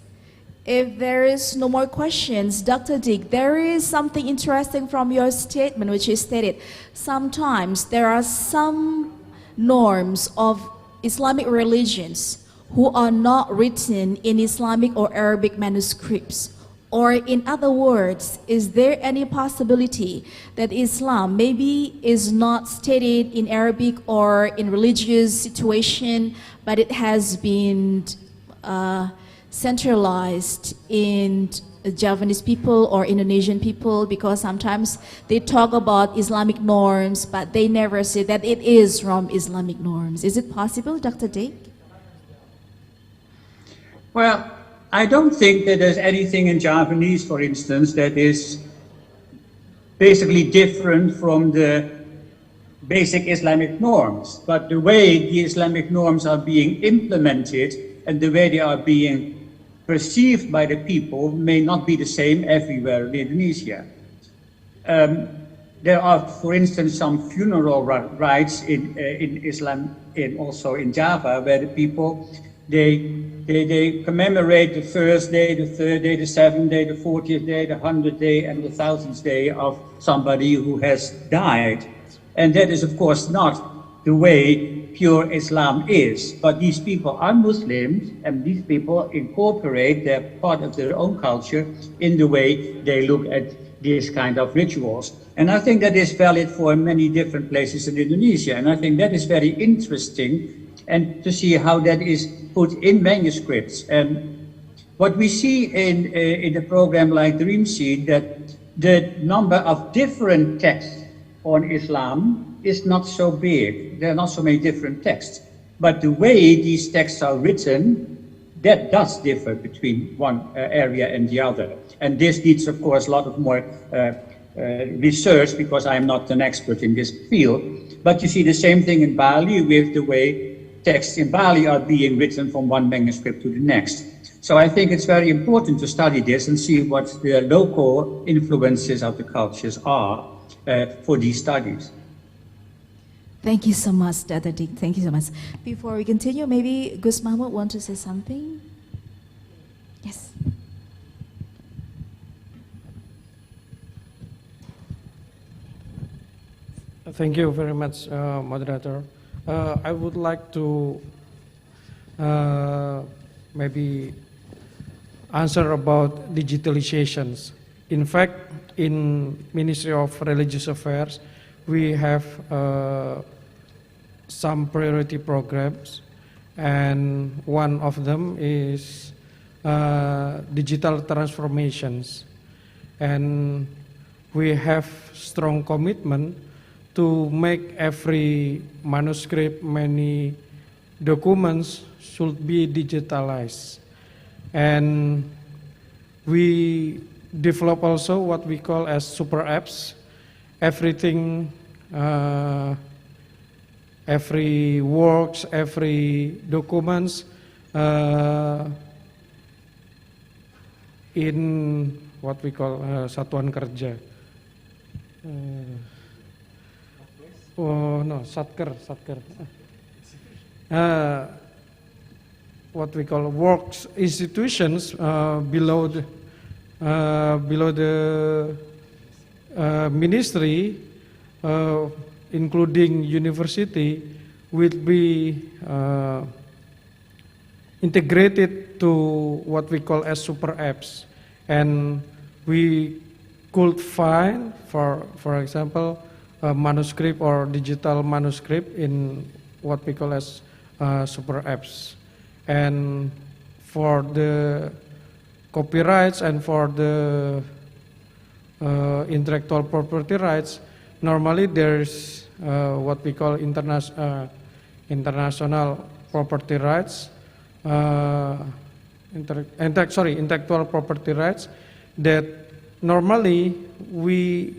If there is no more questions, Dr. Dick, there is something interesting from your statement, which is stated, sometimes there are some norms of Islamic religions who are not written in Islamic or Arabic manuscripts. Or in other words, is there any possibility that Islam maybe is not stated in Arabic or in religious situation, but it has been centralized in Javanese people or Indonesian people, because sometimes they talk about Islamic norms, but they never say that it is from Islamic norms. Is it possible, Dr. Dick? Well, I don't think that there's anything in Javanese, for instance, that is basically different from the basic Islamic norms. But the way the Islamic norms are being implemented and the way they are being perceived by the people may not be the same everywhere in Indonesia. There are, for instance, some funeral rites in Islam, also in Java, where the people, they commemorate the first day, the third day, the seventh day, the 40th day, the 100th day, and the 1000th day of somebody who has died. And that is, of course, not the way pure Islam is. But these people are Muslims, and these people incorporate their part of their own culture in the way they look at these kind of rituals. And I think that is valid for many different places in Indonesia. And I think that is very interesting, and to see how that is put in manuscripts. And what we see in a program like DreamSea, that the number of different texts on Islam is not so big. There are not so many different texts. But the way these texts are written, that does differ between one area and the other. And this needs, of course, a lot of more research, because I'm not an expert in this field. But you see the same thing in Bali with the way texts in Bali are being written from one manuscript to the next. So I think it's very important to study this and see what the local influences of the cultures are for these studies. Thank you so much, Dr. Dick. Thank you so much. Before we continue, maybe Gus Mahmud want to say something? Yes. Thank you very much, moderator. I would like to maybe answer about digitalizations. In fact, in Ministry of Religious Affairs, we have some priority programs, and one of them is digital transformations. And we have strong commitment to make every manuscript, many documents should be digitalized. And we develop also what we call as super apps. Everything, every works, every documents in what we call satuan kerja. Oh no, satker. What we call works institutions below the ministry, including university, will be integrated to what we call as super apps, and we could find, for example, manuscript or digital manuscript in what we call as super apps. And for the copyrights and for the intellectual property rights, normally there's what we call international property rights, intellectual property rights, that normally we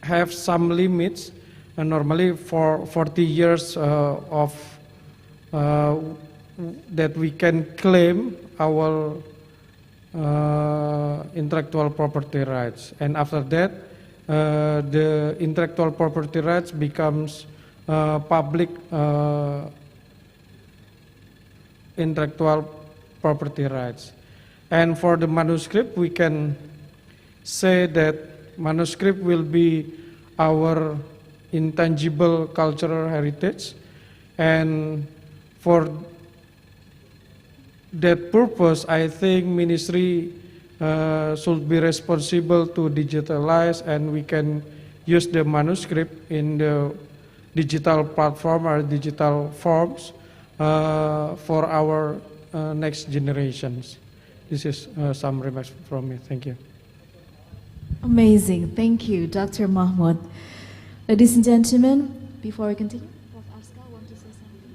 have some limits, and normally for 40 years of that we can claim our intellectual property rights, and after that the intellectual property rights becomes public intellectual property rights. And for the manuscript, we can say that manuscript will be our intangible cultural heritage, and for that purpose, I think ministry should be responsible to digitalize, and we can use the manuscript in the digital platform or digital forms for our next generations. This is some remarks from me. Thank you. Amazing. Thank you, Dr. Mahmoud. Ladies and gentlemen, before we continue, Prof. Askal want to say something?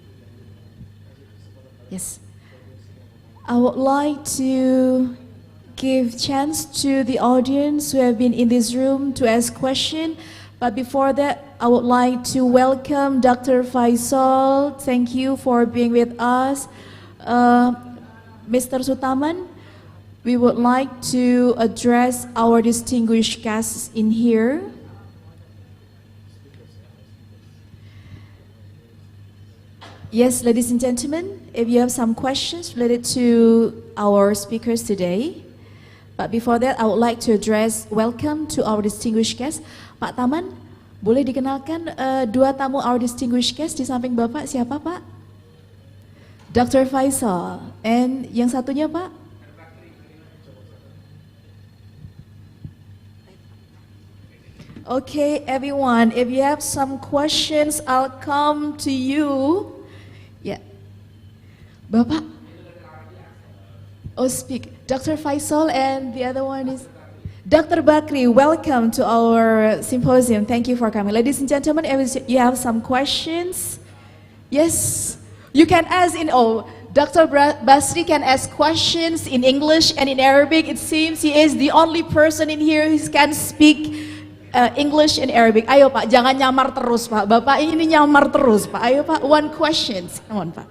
Yes. I would like to give chance to the audience who have been in this room to ask questions. But before that, I would like to welcome Dr. Faisal. Thank you for being with us. Mr. Sutaman, we would like to address our distinguished guests in here. Yes, ladies and gentlemen, if you have some questions related to our speakers today. But before that, I would like to address welcome to our distinguished guests. Pak Taman, boleh dikenalkan dua tamu our distinguished guests di samping Bapak, siapa Pak? Dr. Faisal, and yang satunya Pak? Okay, everyone, if you have some questions, I'll come to you. Yeah. Bapak? Oh, speak. Dr. Faisal, and the other one is Dr. Bakri. Welcome to our symposium. Thank you for coming. Ladies and gentlemen, if you have some questions, yes, you can ask in, Dr. Basri can ask questions in English and in Arabic. It seems he is the only person in here who can speak English and Arabic. Ayo Pak, jangan nyamar terus Pak. Bapak ini nyamar terus Pak. Ayo Pak, one question. Come on Pak.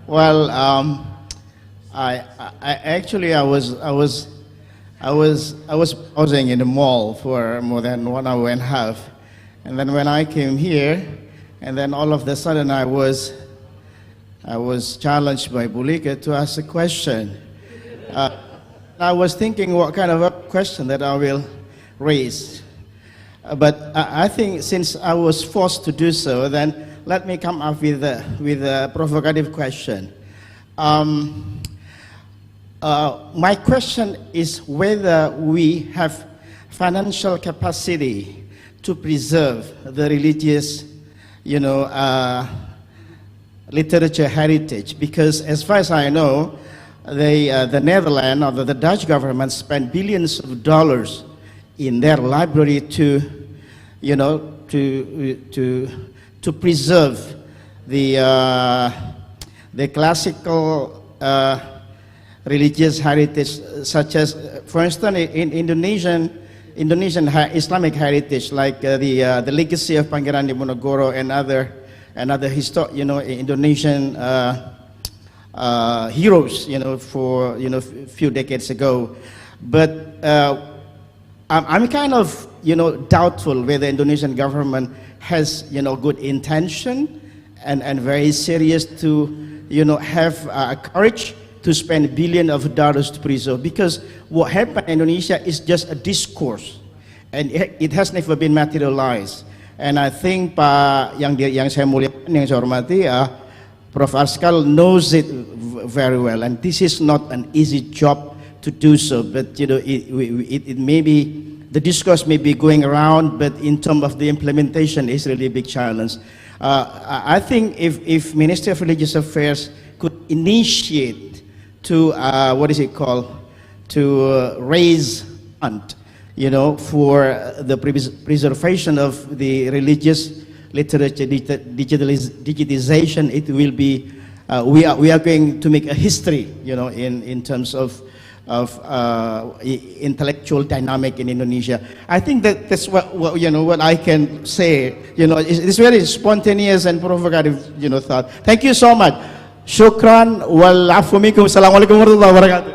Well, I was pausing in the mall for more than 1 hour and a half, and then when I came here, and then all of a sudden I was challenged by Bulika to ask a question. I was thinking what kind of a question that I will raise, but I think since I was forced to do so, then let me come up with a provocative question. My question is whether we have financial capacity to preserve the religious, literature heritage, because as far as I know, the Netherlands or the Dutch government spent billions of dollars in their library to preserve the classical religious heritage, such as, for instance, in Indonesian Islamic heritage, like the legacy of Pangeran Diponegoro and other Indonesian heroes, for a few decades ago. But I'm kind of doubtful whether the Indonesian government has good intention and very serious to have courage to spend billions of dollars to preserve, because what happened in Indonesia is just a discourse and it has never been materialized. And I think Pak yang saya muliakan, yang saya hormati, Prof. Askal knows it very well, and this is not an easy job to do so. But it may be, the discourse may be going around, but in terms of the implementation is really a big challenge. I think if Ministry of Religious Affairs could initiate to, to raise fund, for the preservation of the religious literature digitization, it will be, we are going to make a history, in terms of intellectual dynamic in Indonesia. I think that's what I can say. It's very spontaneous and provocative, thought. Thank you so much. Shukran wal afu minkum. Assalamualaikum warahmatullahi wabarakatuh.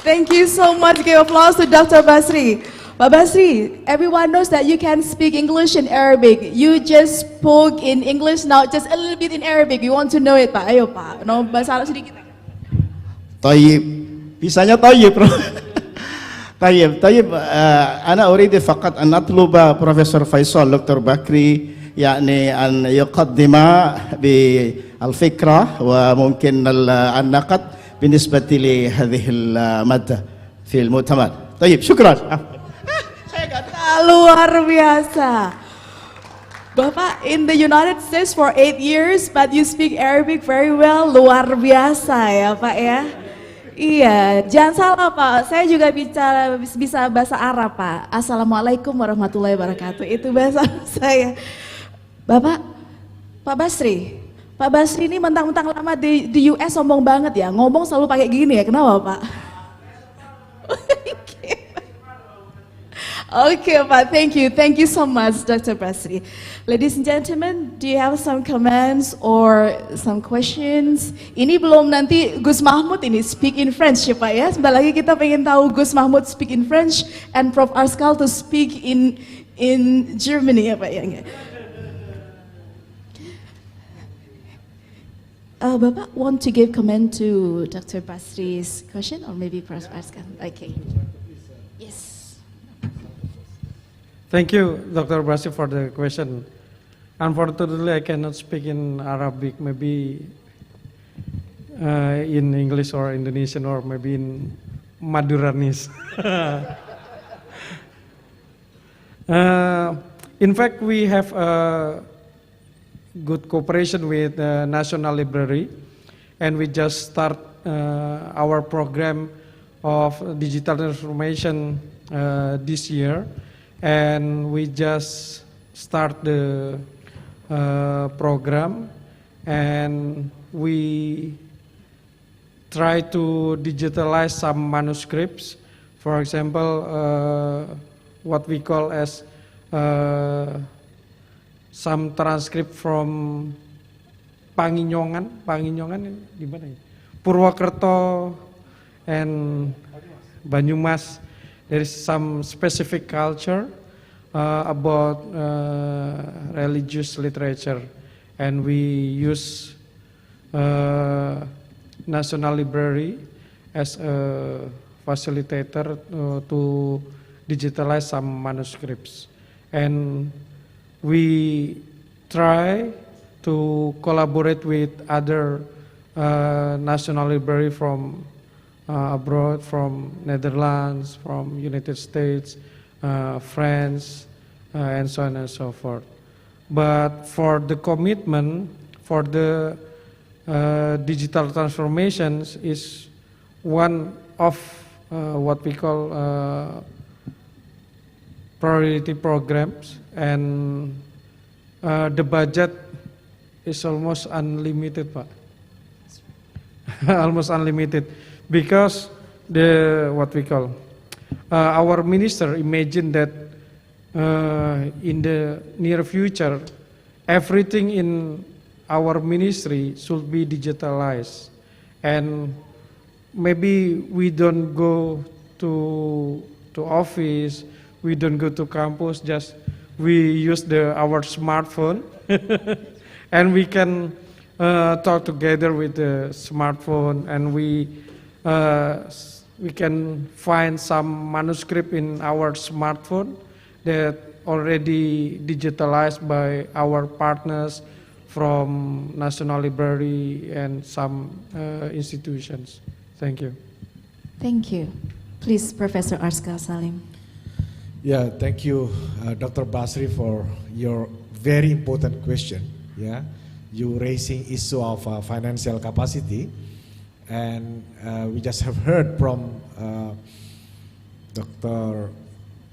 Thank you so much. Give applause to Dr. Basri. Pak Basri, everyone knows that you can speak English and Arabic. You just spoke in English now, just a little bit in Arabic. We want to know it, Pak. Ayo, Pak. No, bahasa Arab sedikit. Tayyib. Bisanya tayyib, bro. طيب أنا أريد فقط أن أطلب بروفيسور فيصل دكتور بكري يعني أن يقدم بالفكرة وممكن النقد بالنسبة لهذه المادة في المؤتمر. طيب شكرا. Luar biasa. Bapak in the United States for 8 years, but you speak Arabic very well. Luar biasa ya Pak ya. Iya, jangan salah Pak, saya juga bisa bahasa Arab Pak. Assalamualaikum warahmatullahi wabarakatuh, itu bahasa saya. Bapak, Pak Basri ini mentang-mentang lama di US sombong banget ya, ngomong selalu pakai gini ya, kenapa Pak? Okay, Pak, thank you so much, Dr. Basri. Ladies and gentlemen, do you have some comments or some questions? Ini belum nanti Gus Mahmud ini speak in French ya Pak ya. Sebentar lagi kita pengen tahu Gus Mahmud speak in French and Prof. Askal to speak in Germany ya Pak ya. Bapak want to give comment to Dr. Basri's question or maybe Prof. Askal? Okay. Yes. Thank you, Dr. Basri, for the question. Unfortunately, I cannot speak in Arabic, maybe in English or Indonesian or maybe in Maduranese. In fact, we have a good cooperation with the National Library, and we just start our program of digital transformation this year. And we just start the program, and we try to digitalize some manuscripts. For example, what we call as some transcript from Panginyongan di mana ya? Purwokerto and Banyumas. There is some specific culture about religious literature, and we use National Library as a facilitator to digitalize some manuscripts. And we try to collaborate with other National Library from abroad, from Netherlands, from United States, France, and so on and so forth. But for the commitment for the digital transformations is one of what we call priority programs, and the budget is almost unlimited, Pak. Almost unlimited. Because what we call our minister imagined that in the near future everything in our ministry should be digitalized, and maybe we don't go to office, we don't go to campus, just we use our smartphone and we can talk together with the smartphone, and we can find some manuscript in our smartphone that already digitalized by our partners from National Library and some institutions. Thank you. Thank you. Please, Professor Askal Salim. Yeah, thank you, Dr. Basri, for your very important question. Yeah, you raising issue of financial capacity, and we just have heard from Dr.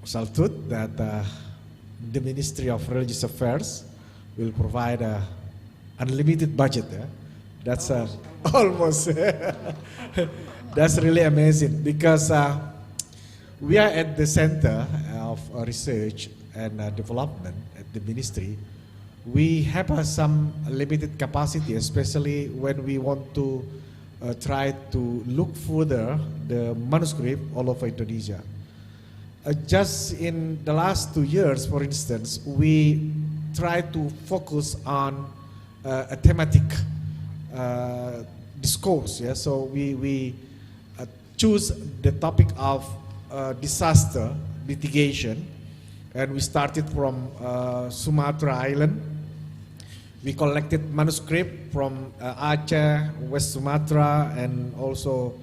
Saltut that the Ministry of Religious Affairs will provide a unlimited budget. Yeah? That's almost. That's really amazing because we are at the center of research and development at the ministry. We have some limited capacity, especially when we want to try to look further the manuscript all over Indonesia. Just in the last 2 years, for instance, we try to focus on a thematic discourse. Yeah? So we choose the topic of disaster mitigation, and we started from Sumatra Island. We collected manuscript from Aceh, West Sumatra, and also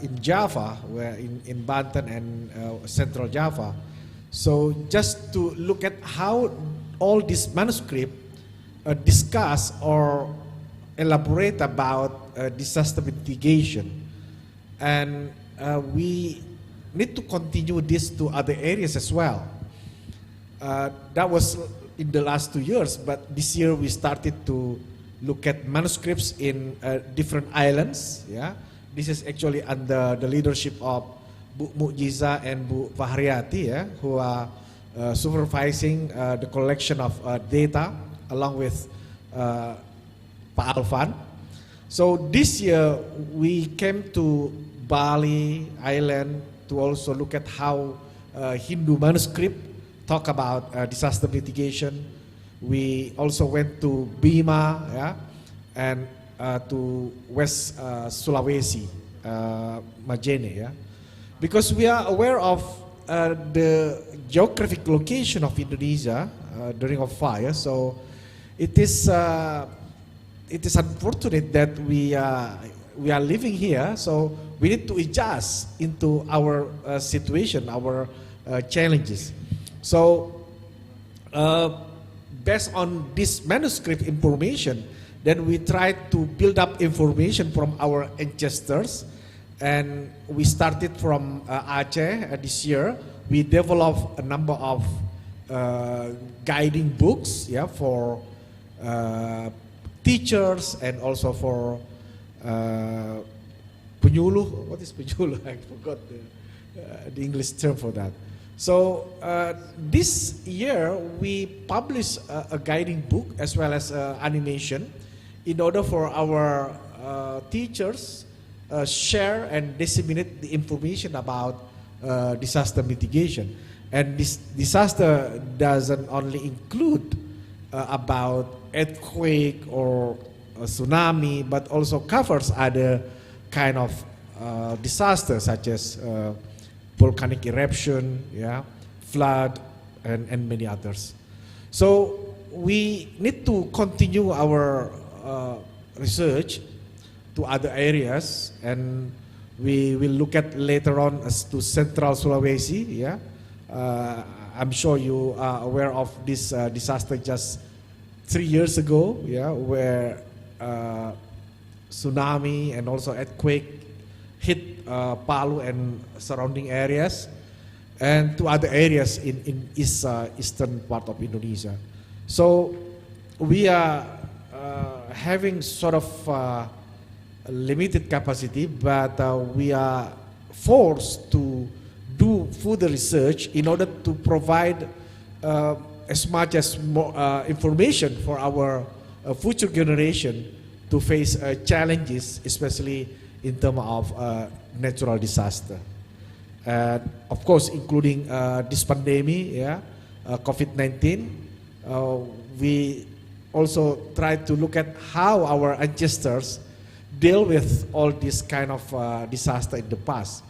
in Java, where in Banten and Central Java. So just to look at how all these manuscript discuss or elaborate about disaster mitigation. And we need to continue this to other areas as well. That was in the last 2 years, but this year we started to look at manuscripts in different islands. Yeah, this is actually under the leadership of Bu Mujiza and Bu Fahriati, yeah, who are supervising the collection of data along with Pak Alvan. So this year we came to Bali Island to also look at how Hindu manuscript talk about disaster mitigation. We also went to Bima, yeah, and to West Sulawesi, Majene, yeah, because we are aware of the geographic location of Indonesia during a fire. So it is unfortunate that we are living here. So we need to adjust into our situation, our challenges. So based on this manuscript information, then we try to build up information from our ancestors, and we started from Aceh this year. We developed a number of guiding books, yeah, for teachers and also for penyuluh. What is penyuluh? I forgot the English term for that. So this year we published a guiding book as well as animation in order for our teachers share and disseminate the information about disaster mitigation. And this disaster doesn't only include about earthquake or a tsunami, but also covers other kind of disasters such as volcanic eruption, yeah, flood, and many others. So we need to continue our research to other areas, and we will look at later on as to Central Sulawesi. Yeah, I'm sure you are aware of this disaster just 3 years ago. Yeah, where tsunami and also earthquake hit Palu and surrounding areas, and to other areas in eastern part of Indonesia. So we are having sort of limited capacity, but we are forced to do further research in order to provide as much as more information for our future generation to face challenges, especially in terms of natural disaster. Of course, including this pandemic, yeah, COVID-19. We also try to look at how our ancestors deal with all this kind of disaster in the past.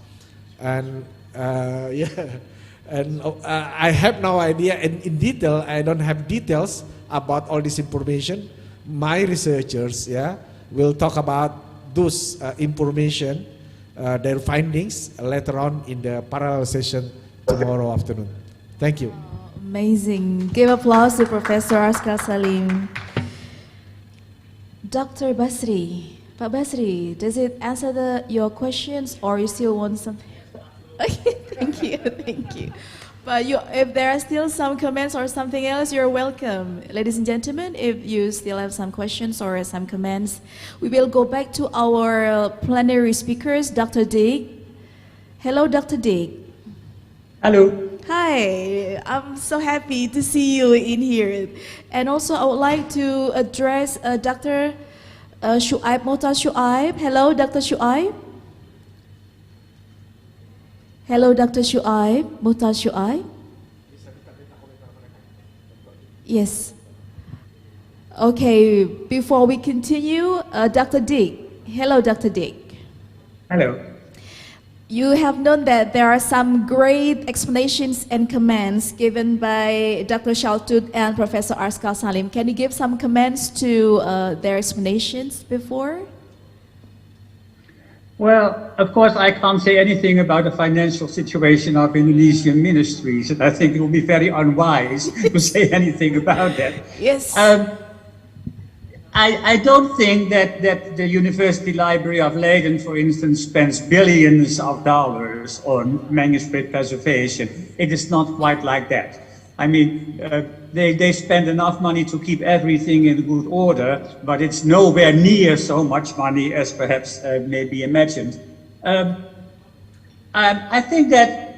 And yeah, and I have no idea, and in detail, I don't have details about all this information. My researchers, yeah, will talk about those information their findings later on in the parallel session tomorrow afternoon. Thank you. Amazing. Give applause to Professor Askal Salim. Dr. Basri. Pak Basri, does it answer your questions or you still want something? Okay, thank you, thank you. But if there are still some comments or something else, you're welcome. Ladies and gentlemen, if you still have some questions or some comments, we will go back to our plenary speakers, Dr. Dick. Hello, Dr. Dick. Hello. Hi, I'm so happy to see you in here. And also, I would like to address Dr. Shuaib Mota Shuaib. Hello, Dr. Shuaib. Hello, Dr. Shuaib Mota Shuaib. Yes. Okay, before we continue, Dr. Dick. Hello, Dr. Dick. Hello. You have known that there are some great explanations and comments given by Dr. Shaltut and Professor Askal Salim. Can you give some comments to their explanations before? Well, of course, I can't say anything about the financial situation of Indonesian ministries, and I think it will be very unwise to say anything about that. Yes. I don't think that the University Library of Leiden, for instance, spends billions of dollars on manuscript preservation. It is not quite like that. I mean, they spend enough money to keep everything in good order, but it's nowhere near so much money as perhaps may be imagined. I think that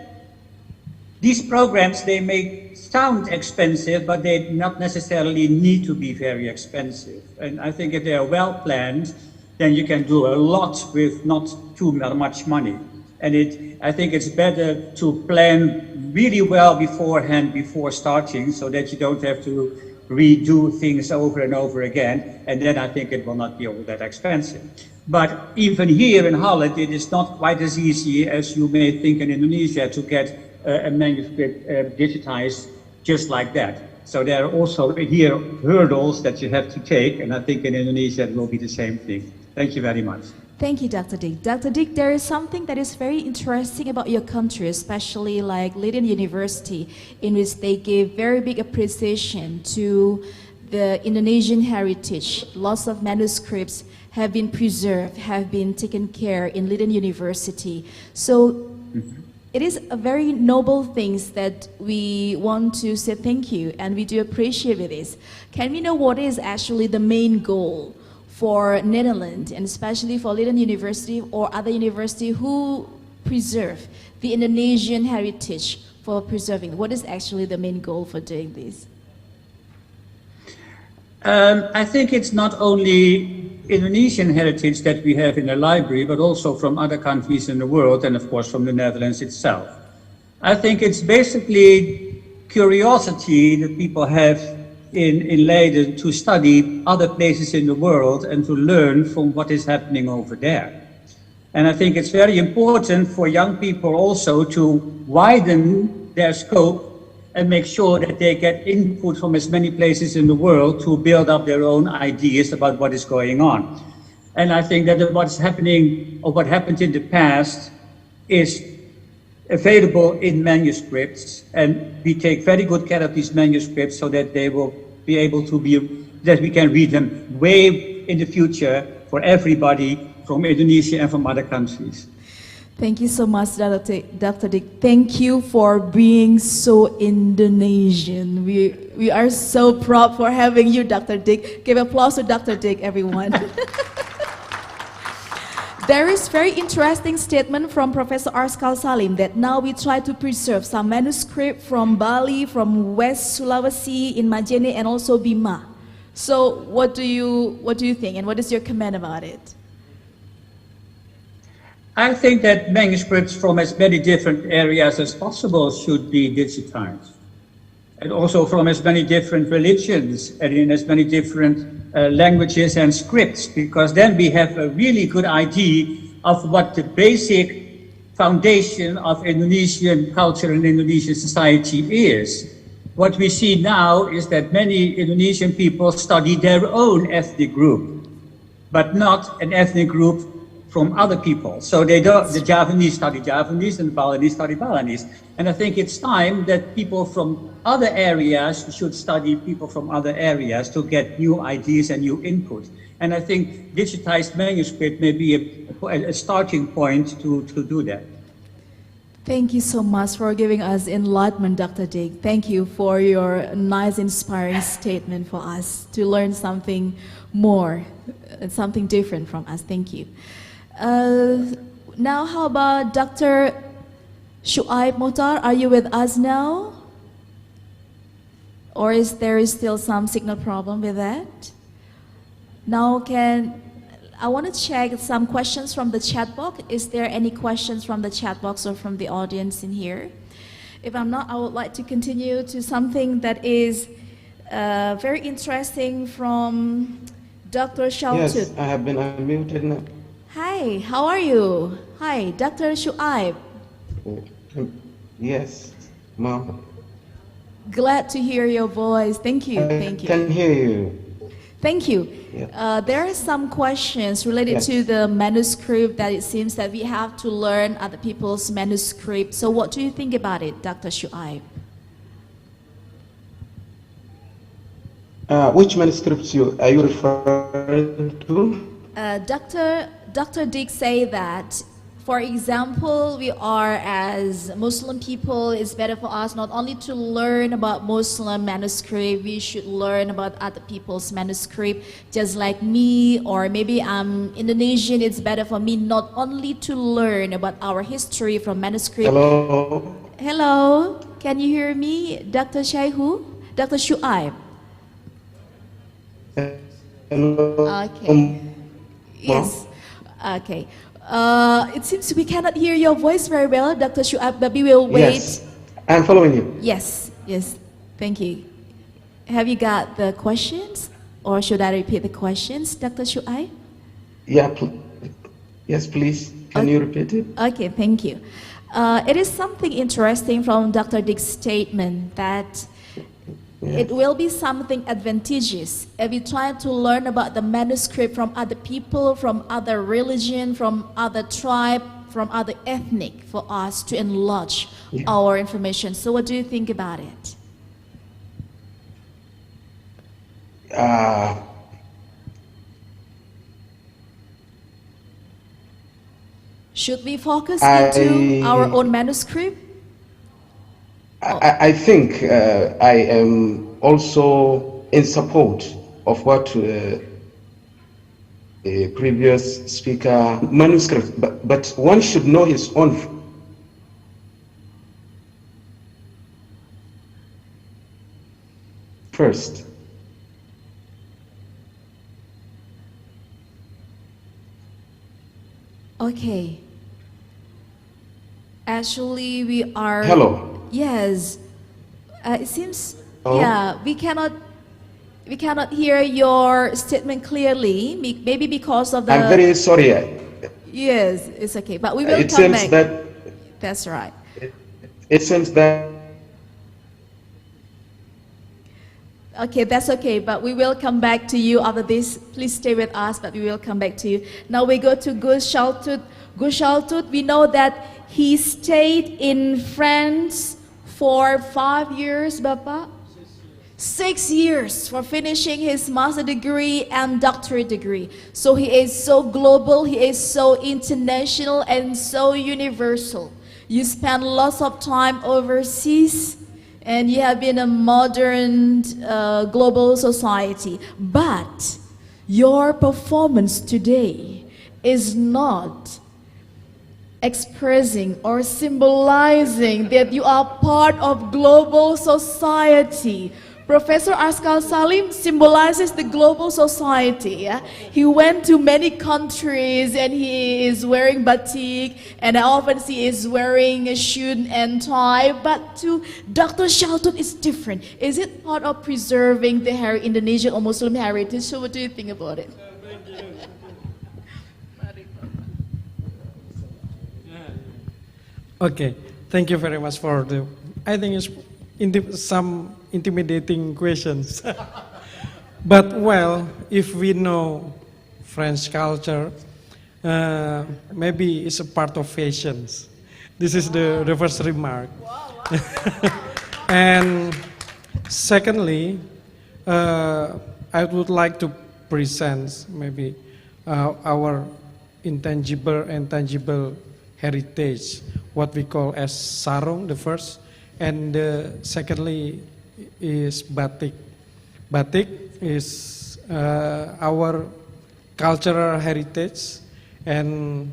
these programs, they may sound expensive, but they not necessarily need to be very expensive. And I think if they are well planned, then you can do a lot with not too much money. And I think it's better to plan really well beforehand, before starting, so that you don't have to redo things over and over again. And then I think it will not be all that expensive. But even here in Holland, it is not quite as easy as you may think in Indonesia to get a manuscript digitized just like that. So there are also here hurdles that you have to take, and I think in Indonesia it will be the same thing. Thank you very much. Thank you, Dr. Dick. Dr. Dick, there is something that is very interesting about your country, especially like Leiden University, in which they give very big appreciation to the Indonesian heritage. Lots of manuscripts have been preserved, have been taken care in Leiden University. So it is a very noble thing that we want to say thank you, and we do appreciate this. Can we know what is actually the main goal for Netherlands, and especially for Leiden University or other university who preserve the Indonesian heritage for preserving? What is actually the main goal for doing this? I think it's not only Indonesian heritage that we have in the library, but also from other countries in the world, and of course from the Netherlands itself. I think it's basically curiosity that people have in Leiden to study other places in the world and to learn from what is happening over there. And I think it's very important for young people also to widen their scope and make sure that they get input from as many places in the world to build up their own ideas about what is going on. And I think that what's happening, or what happened in the past, is available in manuscripts, and we take very good care of these manuscripts so that they will be able to that we can read them way in the future for everybody from Indonesia and from other countries. Thank you so much, Dr. Dick. Thank you for being so Indonesian. We are so proud for having you, Dr. Dick. Give applause to Dr. Dick, everyone. There is very interesting statement from Professor Askal Salim that now we try to preserve some manuscript from Bali, from West Sulawesi, in Majene, and also Bima. So what do you think, and what is your comment about it? I think that manuscripts from as many different areas as possible should be digitized. And also from as many different religions and in as many different languages and scripts, because then we have a really good idea of what the basic foundation of Indonesian culture and Indonesian society is. What we see now is that many Indonesian people study their own ethnic group, but not an ethnic group from other people. So they don't, the Javanese study Javanese and the Balinese study Balinese. And I think it's time that people from other areas should study people from other areas to get new ideas and new input. And I think digitized manuscript may be a starting point to do that. Thank you so much for giving us enlightenment, Dr. Dick. Thank you for your nice, inspiring statement for us to learn something more, something different from us. Thank you. Now, how about Dr. Shuaib Motar? Are you with us now? Or is there still some signal problem with that? Now, I want to check some questions from the chat box. Is there any questions from the chat box or from the audience in here? If I'm not, I would like to continue to something that is very interesting from Dr. Shaltut. Yes, I have been unmuted now. Hi, how are you? Hi, Dr. Shuaib. Yes, Mom. Glad to hear your voice. Thank you. Thank you. I can hear you. Thank you. Yeah. There are some questions related to the manuscript that it seems that we have to learn other people's manuscript. So what do you think about it, Dr. Shuaib? Which manuscripts are you referring to? Dr. Dick say that, for example, we are as Muslim people, it's better for us not only to learn about Muslim manuscript, we should learn about other people's manuscript, just like me, or maybe I'm Indonesian, it's better for me not only to learn about our history from manuscript. Hello? Hello, can you hear me, Dr. Shaihu? Dr. Shuaib? Hello? Okay. Yes. Okay. It seems we cannot hear your voice very well, Dr. Shuaib, but we will wait. Yes, I'm following you. Yes, yes. Thank you. Have you got the questions? Or should I repeat the questions, Dr. Shuaib? Yeah, yes, please. Can you repeat it? Okay, thank you. It is something interesting from Dr. Dick's statement that it will be something advantageous if we try to learn about the manuscript from other people, from other religion, from other tribe, from other ethnic, for us to enlarge our information. So what do you think about it? Should we focus into our own manuscript? I think I am also in support of what the previous speaker manuscript, but one should know his own. First. Okay. Actually, we are... Hello. Yes. It seems, yeah, we cannot hear your statement clearly, maybe because of the... I'm very sorry. Yes, it's okay, but we will it come seems back. That That's right. it seems that... Okay, that's okay, but we will come back to you after this. Please stay with us, but we will come back to you. Now we go to Gus Shaltut. Gus Shaltut, we know that he stayed in France for 5 years, Bapak? 6 years for finishing his master degree and doctorate degree. So he is so global, he is so international and so universal. You spend lots of time overseas and you have been a modern global society. But your performance today is not expressing or symbolizing that you are part of global society. Professor Askal Salim symbolizes the global society. Yeah? He went to many countries and he is wearing batik, and I often see he is wearing a shoe and tie, but to Dr. Shaltut is different. Is it part of preserving the Indonesian or Muslim heritage? So what do you think about it? Okay, thank you very much for the, I think it's some intimidating questions. But well, if we know French culture, maybe it's a part of fashions. This is the first remark. And secondly, I would like to present maybe our intangible and tangible heritage, what we call as sarung, the first, and secondly is batik. Batik is our cultural heritage, and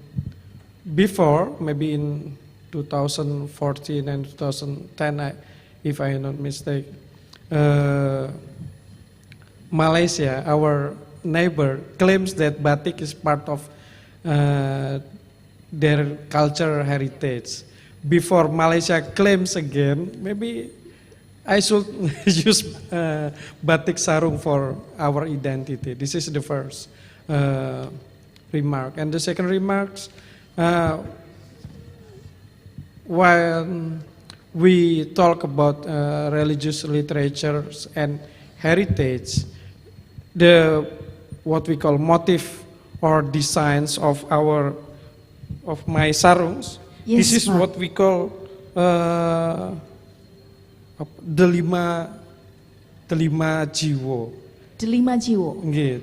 before, maybe in 2014 and 2010, if I am not mistaken, Malaysia, our neighbor, claims that batik is part of their cultural heritage. Before Malaysia claims again, maybe I should use batik sarung for our identity. This is the first remark. And the second remark, when we talk about religious literatures and heritage, what we call motif or designs of my sarungs, Yes, this is Pak. what we call delima jiwo. Delima jiwo. Nggih,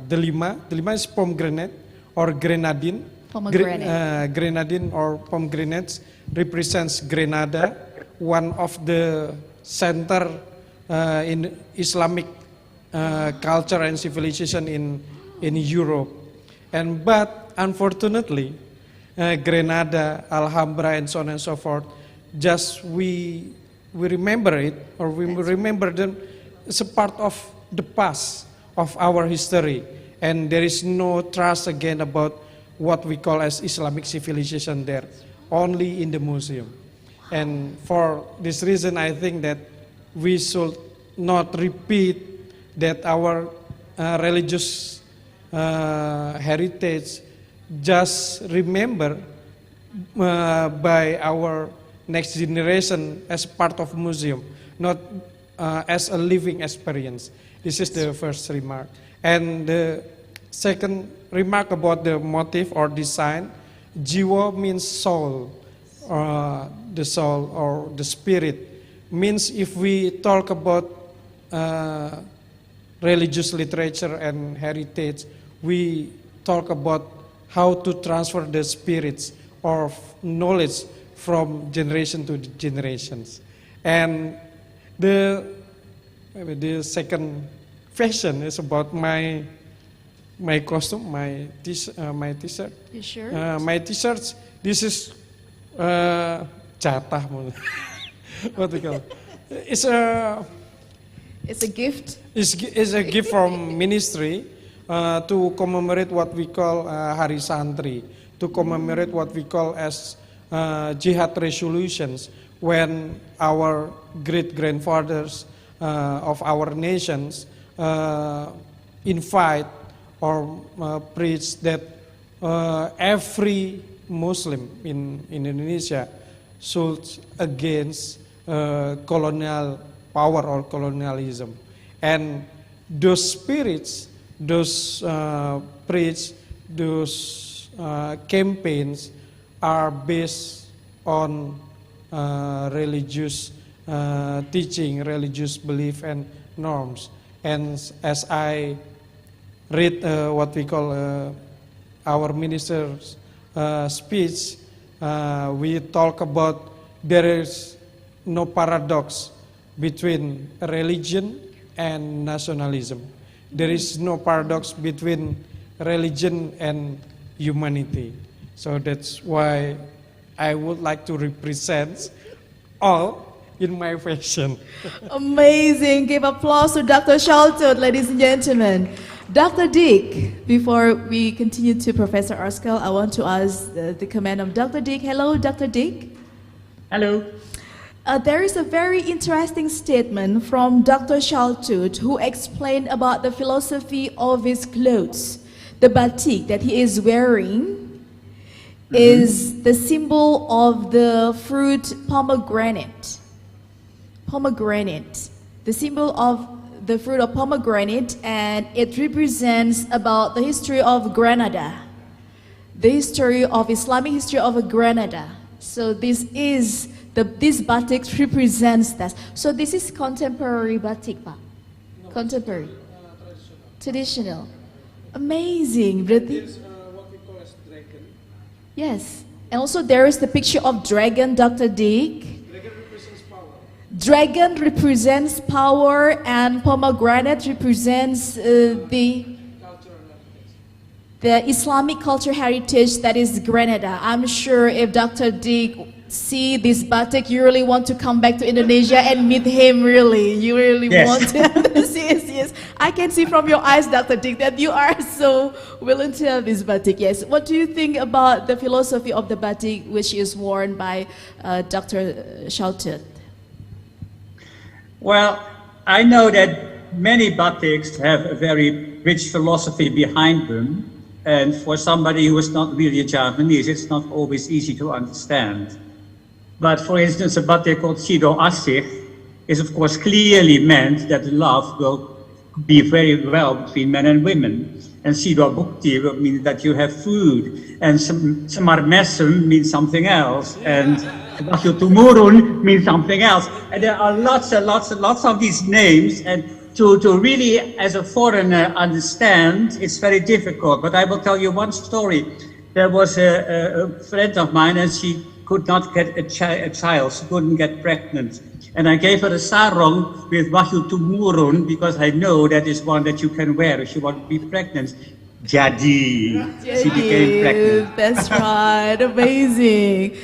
delima is pomegranate or grenadine. Pomegranate. Grenadine or pomegranates represents Grenada, one of the center in Islamic culture and civilization in Europe. But unfortunately, Grenada, Alhambra, and so on and so forth, just we remember it, or we remember them as a part of the past of our history, and there is no trust again about what we call as Islamic civilization there, only in the museum. And for this reason, I think that we should not repeat that our religious heritage, just remember by our next generation as part of museum, not as a living experience. This is the first remark. And the second remark about the motif or design, jiwa means soul, the soul or the spirit. Means if we talk about religious literature and heritage, we talk about how to transfer the spirits or knowledge from generation to generations. And the second fashion is about my costume, my t-shirt. You sure? My t-shirts. This is jatah, what do you call it? It's a gift. It's a gift from ministry to commemorate what we call Hari Santri, to commemorate what we call as jihad resolutions, when our great-grandfathers of our nations invite or preach that every Muslim in Indonesia should against colonial power or colonialism. And those spirits, those preach, those campaigns are based on religious teaching, religious belief and norms. And as I read what we call our minister's speech, we talk about there is no paradox between religion and nationalism. There is no paradox between religion and humanity. So that's why I would like to represent all in my fashion. Amazing. Give applause to Dr. Shaltut, ladies and gentlemen. Dr. Dick, before we continue to Professor Askal, I want to ask the comment of Dr. Dick. Hello, Dr. Dick. Hello. There is a very interesting statement from Dr. Shaltut, who explained about the philosophy of his clothes. The batik that he is wearing is the symbol of the fruit pomegranate. Pomegranate. The symbol of the fruit of pomegranate, and it represents about the history of Granada. the history of Islamic history of Grenada. So this batik represents that. So this is contemporary batik, Pak? Contemporary. Traditional. Amazing. Berarti, what we call as dragon. yes. And also there is the picture of dragon, Dr. Dick. Dragon represents power. Dragon represents power and pomegranate represents the Islamic culture heritage that is Grenada. I'm sure if Dr. Dick see this batik, you really want to come back to Indonesia and meet him, really. You really Yes. want to. Yes. I can see from your eyes, Dr. Dick, that you are so willing to have this batik. Yes. What do you think about the philosophy of the batik which is worn by Dr. Shaltut? Well, I know that many batiks have a very rich philosophy behind them. And for somebody who is not really a Japanese, it's not always easy to understand. But for instance, a batik called Sido Asih is of course clearly meant that love will be very well between men and women. And Sido Bukti will mean that you have food. And Semar Mesem means something else. And Wahyu Tumurun means something else. And there are lots and lots and lots of these names. And to really, as a foreigner, understand, it's very difficult. But I will tell you one story. There was a friend of mine, and she could not get a child. She couldn't get pregnant. And I gave her a sarong with Wahyu Tumurun because I know that is one that you can wear if you want to be pregnant. Jadi, she became pregnant. That's right. Amazing.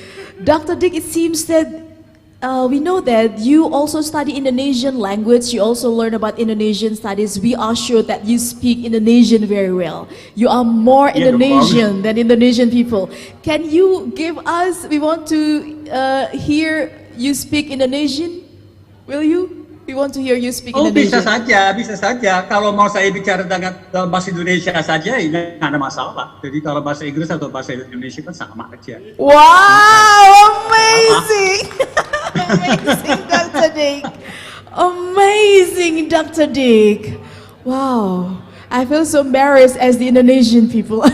Dr. Dick, it seems that we know that you also study Indonesian language. You also learn about Indonesian studies. We are sure that you speak Indonesian very well. You are more Indonesian than Indonesian people. Can you give us, we want to hear you speak Indonesian? Will you? We want to hear you speak Indonesian. Bisa saja. Kalau mau saya bicara dalam bahasa Indonesia saja, nggak ada masalah. Jadi kalau bahasa Inggris atau bahasa Indonesia kan sama aja. Wow, amazing! Amazing, Dr. Dick. Amazing, Dr. Dick. Wow. I feel so embarrassed as the Indonesian people. I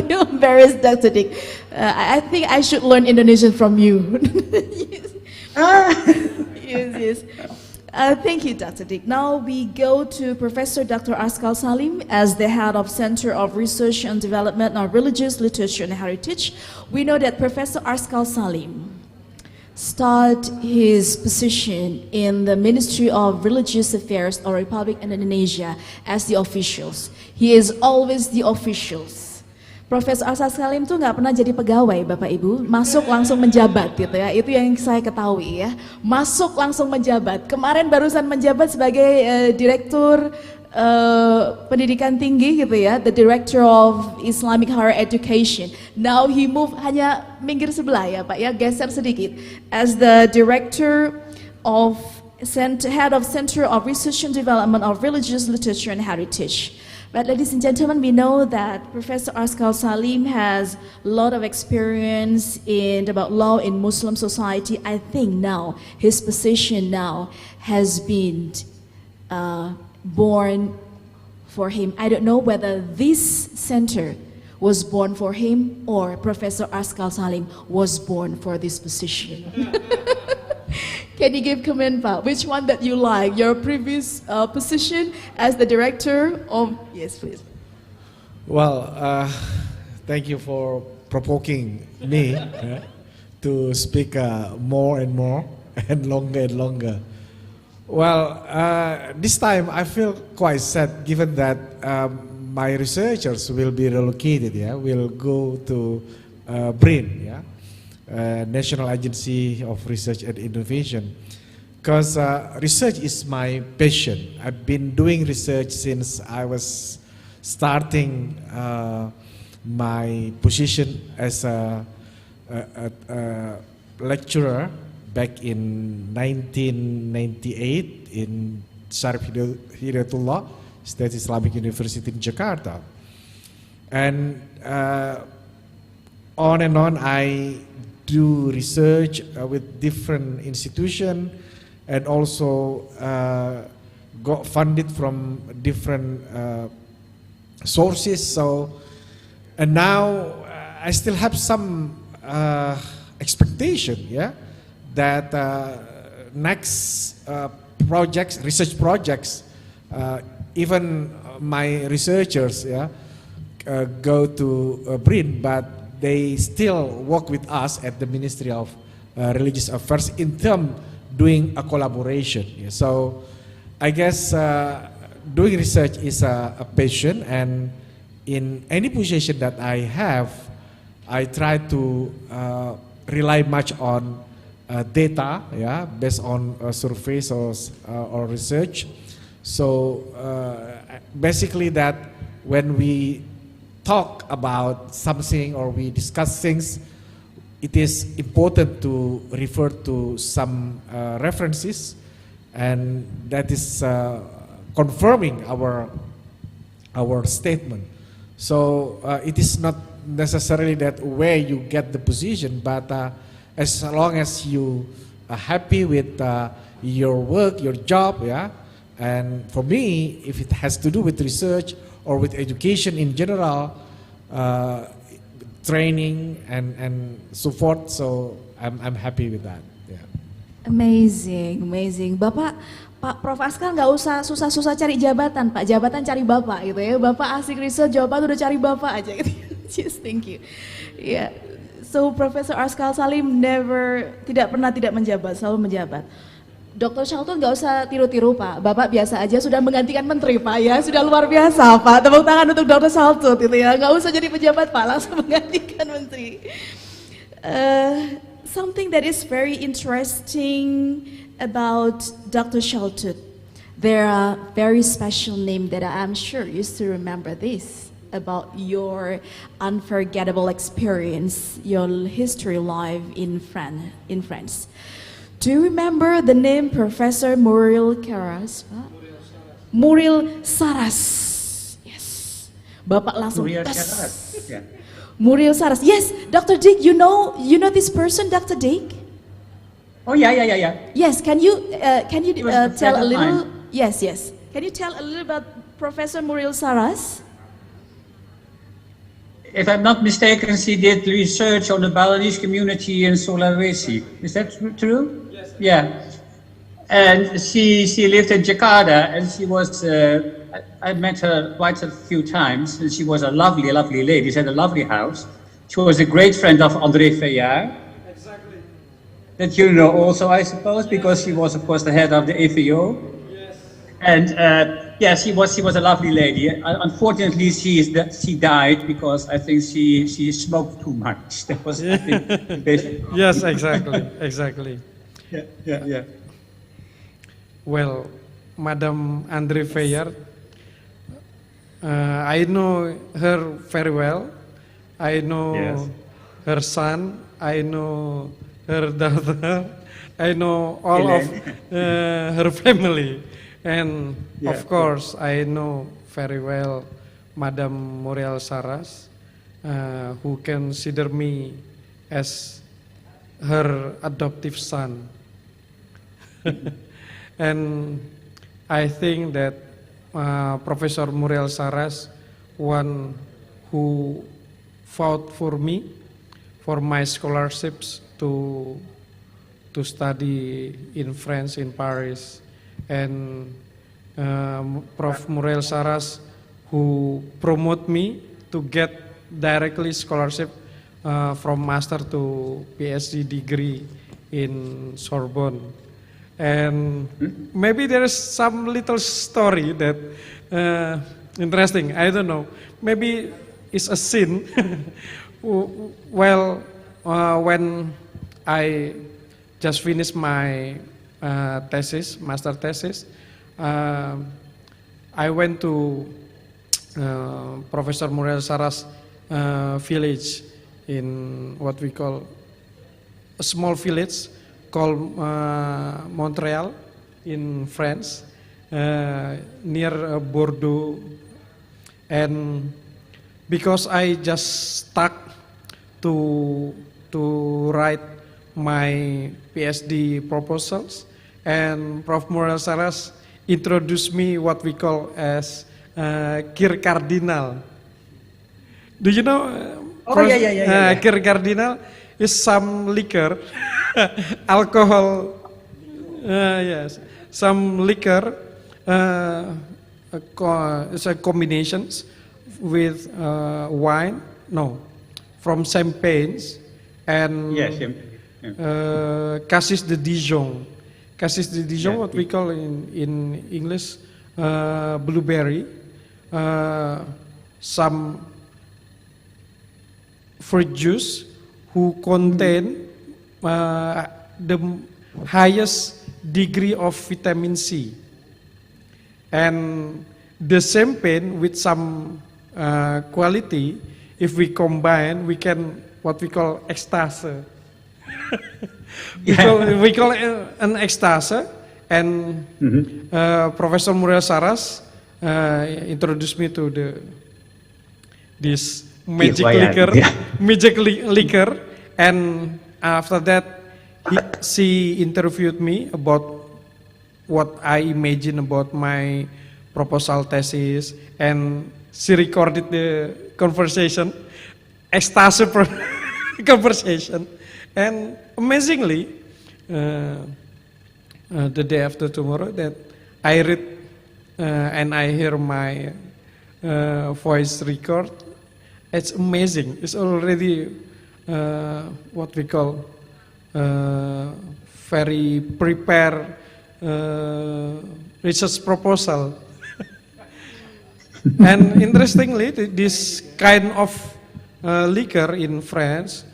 feel embarrassed, Dr. Dick. I think I should learn Indonesian from you. Yes. Thank you, Dr. Dick. Now we go to Professor Dr. Askal Salim as the head of Center of Research and Development on Religious Literature and Heritage. We know that Professor Askal Salim started his position in the Ministry of Religious Affairs or Republic of Indonesia as the officials. He is always the officials. Profesor Askal Salim tuh nggak pernah jadi pegawai, Bapak Ibu, masuk langsung menjabat gitu ya. Itu yang saya ketahui ya. Masuk langsung menjabat. Kemarin barusan menjabat sebagai Direktur Pendidikan Tinggi gitu ya, the Director of Islamic Higher Education. Now he moved, hanya minggir sebelah ya Pak ya, geser sedikit, as the Director of Head of Center of Research and Development of Religious Literature and Heritage. But ladies and gentlemen, we know that Professor Askal Salim has a lot of experience about law in Muslim society. I think now his position now has been born for him. I don't know whether this center was born for him or Professor Askal Salim was born for this position. Can you give comment, Pak? Which one that you like? Your previous position as the director of... Yes, please. Well, thank you for provoking me to speak more and more and longer. Well, this time I feel quite sad given that my researchers will be relocated, will go to BRIN, National Agency of Research and Innovation, because research is my passion. I've been doing research since I was starting my position as a lecturer back in 1998 in Syarif Hidayatullah State Islamic University in Jakarta. And on and on, I do research with different institutions and also got funded from different sources. So, and now I still have some expectation, yeah, that next projects, research projects, even my researchers, yeah, go to BRIN, but they still work with us at the Ministry of Religious Affairs in terms doing a collaboration. Yeah. So I guess doing research is a passion, and in any position that I have, I try to rely much on data, yeah, based on surveys or research. So basically that when we talk about something or we discuss things, it is important to refer to some references, and that is confirming our statement. So it is not necessarily that where you get the position, but as long as you are happy with your work, your job, yeah. And for me, if it has to do with research or with education in general, training and so forth, so I'm happy with that. Yeah. Amazing, amazing. Bapak, Pak Prof Askal nggak usah susah-susah cari jabatan, Pak. Jabatan cari Bapak gitu ya. Bapak asik riset, jawaban udah cari Bapak aja gitu. Just thank you. Yeah. So Professor Askal Salim tidak pernah tidak menjabat, selalu menjabat. Dr. Shaltun nggak usah tiru-tiru Pak, Bapak biasa aja sudah menggantikan menteri Pak ya, sudah luar biasa Pak, tepuk tangan untuk Dr. Shaltun gitu ya, nggak usah jadi pejabat Pak, langsung menggantikan menteri. Something that is very interesting about Dr. Shaltun, there are very special name that I'm sure you still remember this, about your unforgettable experience, your history life in France. Do you remember the name Professor Muriel Saras? Muriel Saras. Yes. Bapak langsung. Muriel Saras. Yeah. Muriel Saras. Yes, Dr. Dick, you know this person, Dr. Dick? Oh yeah. Yes. Can you tell a little? Mine. Yes. Can you tell a little about Professor Muriel Saras? If I'm not mistaken, she did research on the Balinese community in Sulawesi. Is that true? Yes. Yeah. And she lived in Jakarta, and she was, I met her quite a few times, and she was a lovely, lovely lady. She had a lovely house. She was a great friend of André Fayard. Exactly. That you know also, I suppose, because she was, of course, the head of the AVO. Yes. And yeah, she was a lovely lady. Unfortunately, she died because I think she smoked too much. That was, I think, the basic problem. Yes, exactly. Yeah. Well, Madam Andre Fayard, I know her very well. I know Yes. her son. I know her daughter. I know all of her family. And Yeah, of course, I know very well Madam Muriel Saras, who consider me as her adoptive son. And I think that Professor Muriel Saras, one who fought for me, for my scholarships to study in France, in Paris, and Prof. Muriel Saras, who promote me to get directly scholarship from master to PhD degree in Sorbonne. And maybe there is some little story that interesting, I don't know, maybe it's a sin. Well, when I just finished my master thesis, I went to Professor Muriel Saras' village in what we call a small village called Montreal in France, near Bordeaux. And because I just stuck to write my PhD proposals, and Prof. Muriel Saras introduced me what we call as Kir Cardinal. Do you know Oh, yeah. Kir cardinal is some liquor, alcohol. Yes, some liquor. It's a combinations with wine. No, from champagnes and Yes. Cassis de Dijon. Cassis de Dijon, Yeah. what we call in English, blueberry. Some fruit juice who contain the highest degree of vitamin C. And the champagne with some quality, if we combine, we can what we call ecstasy. we call it an ecstasy. And Professor Muriel Saras introduced me to this magic liquor, and after that, she interviewed me about what I imagine about my proposal thesis, and she recorded the conversation, ecstasy conversation, and amazingly, the day after tomorrow that I read and I hear my voice record, it's amazing. It's already what we call very prepared research proposal. And interestingly, this kind of liquor in France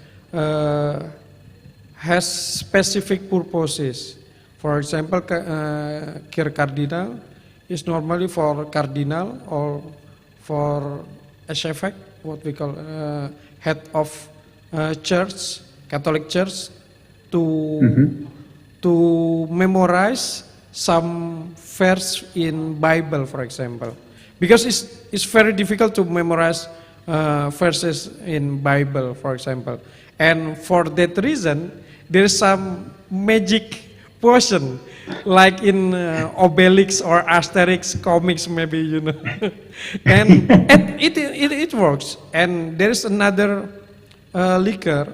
has specific purposes. For example, Kir cardinal is normally for cardinal or for archevêque, what we call head of church, Catholic Church, to memorize some verse in Bible, for example, because it's very difficult to memorize verses in Bible, for example, and for that reason there is some magic potion, like in Obelix or Asterix comics, maybe, you know. and it works. And there is another liquor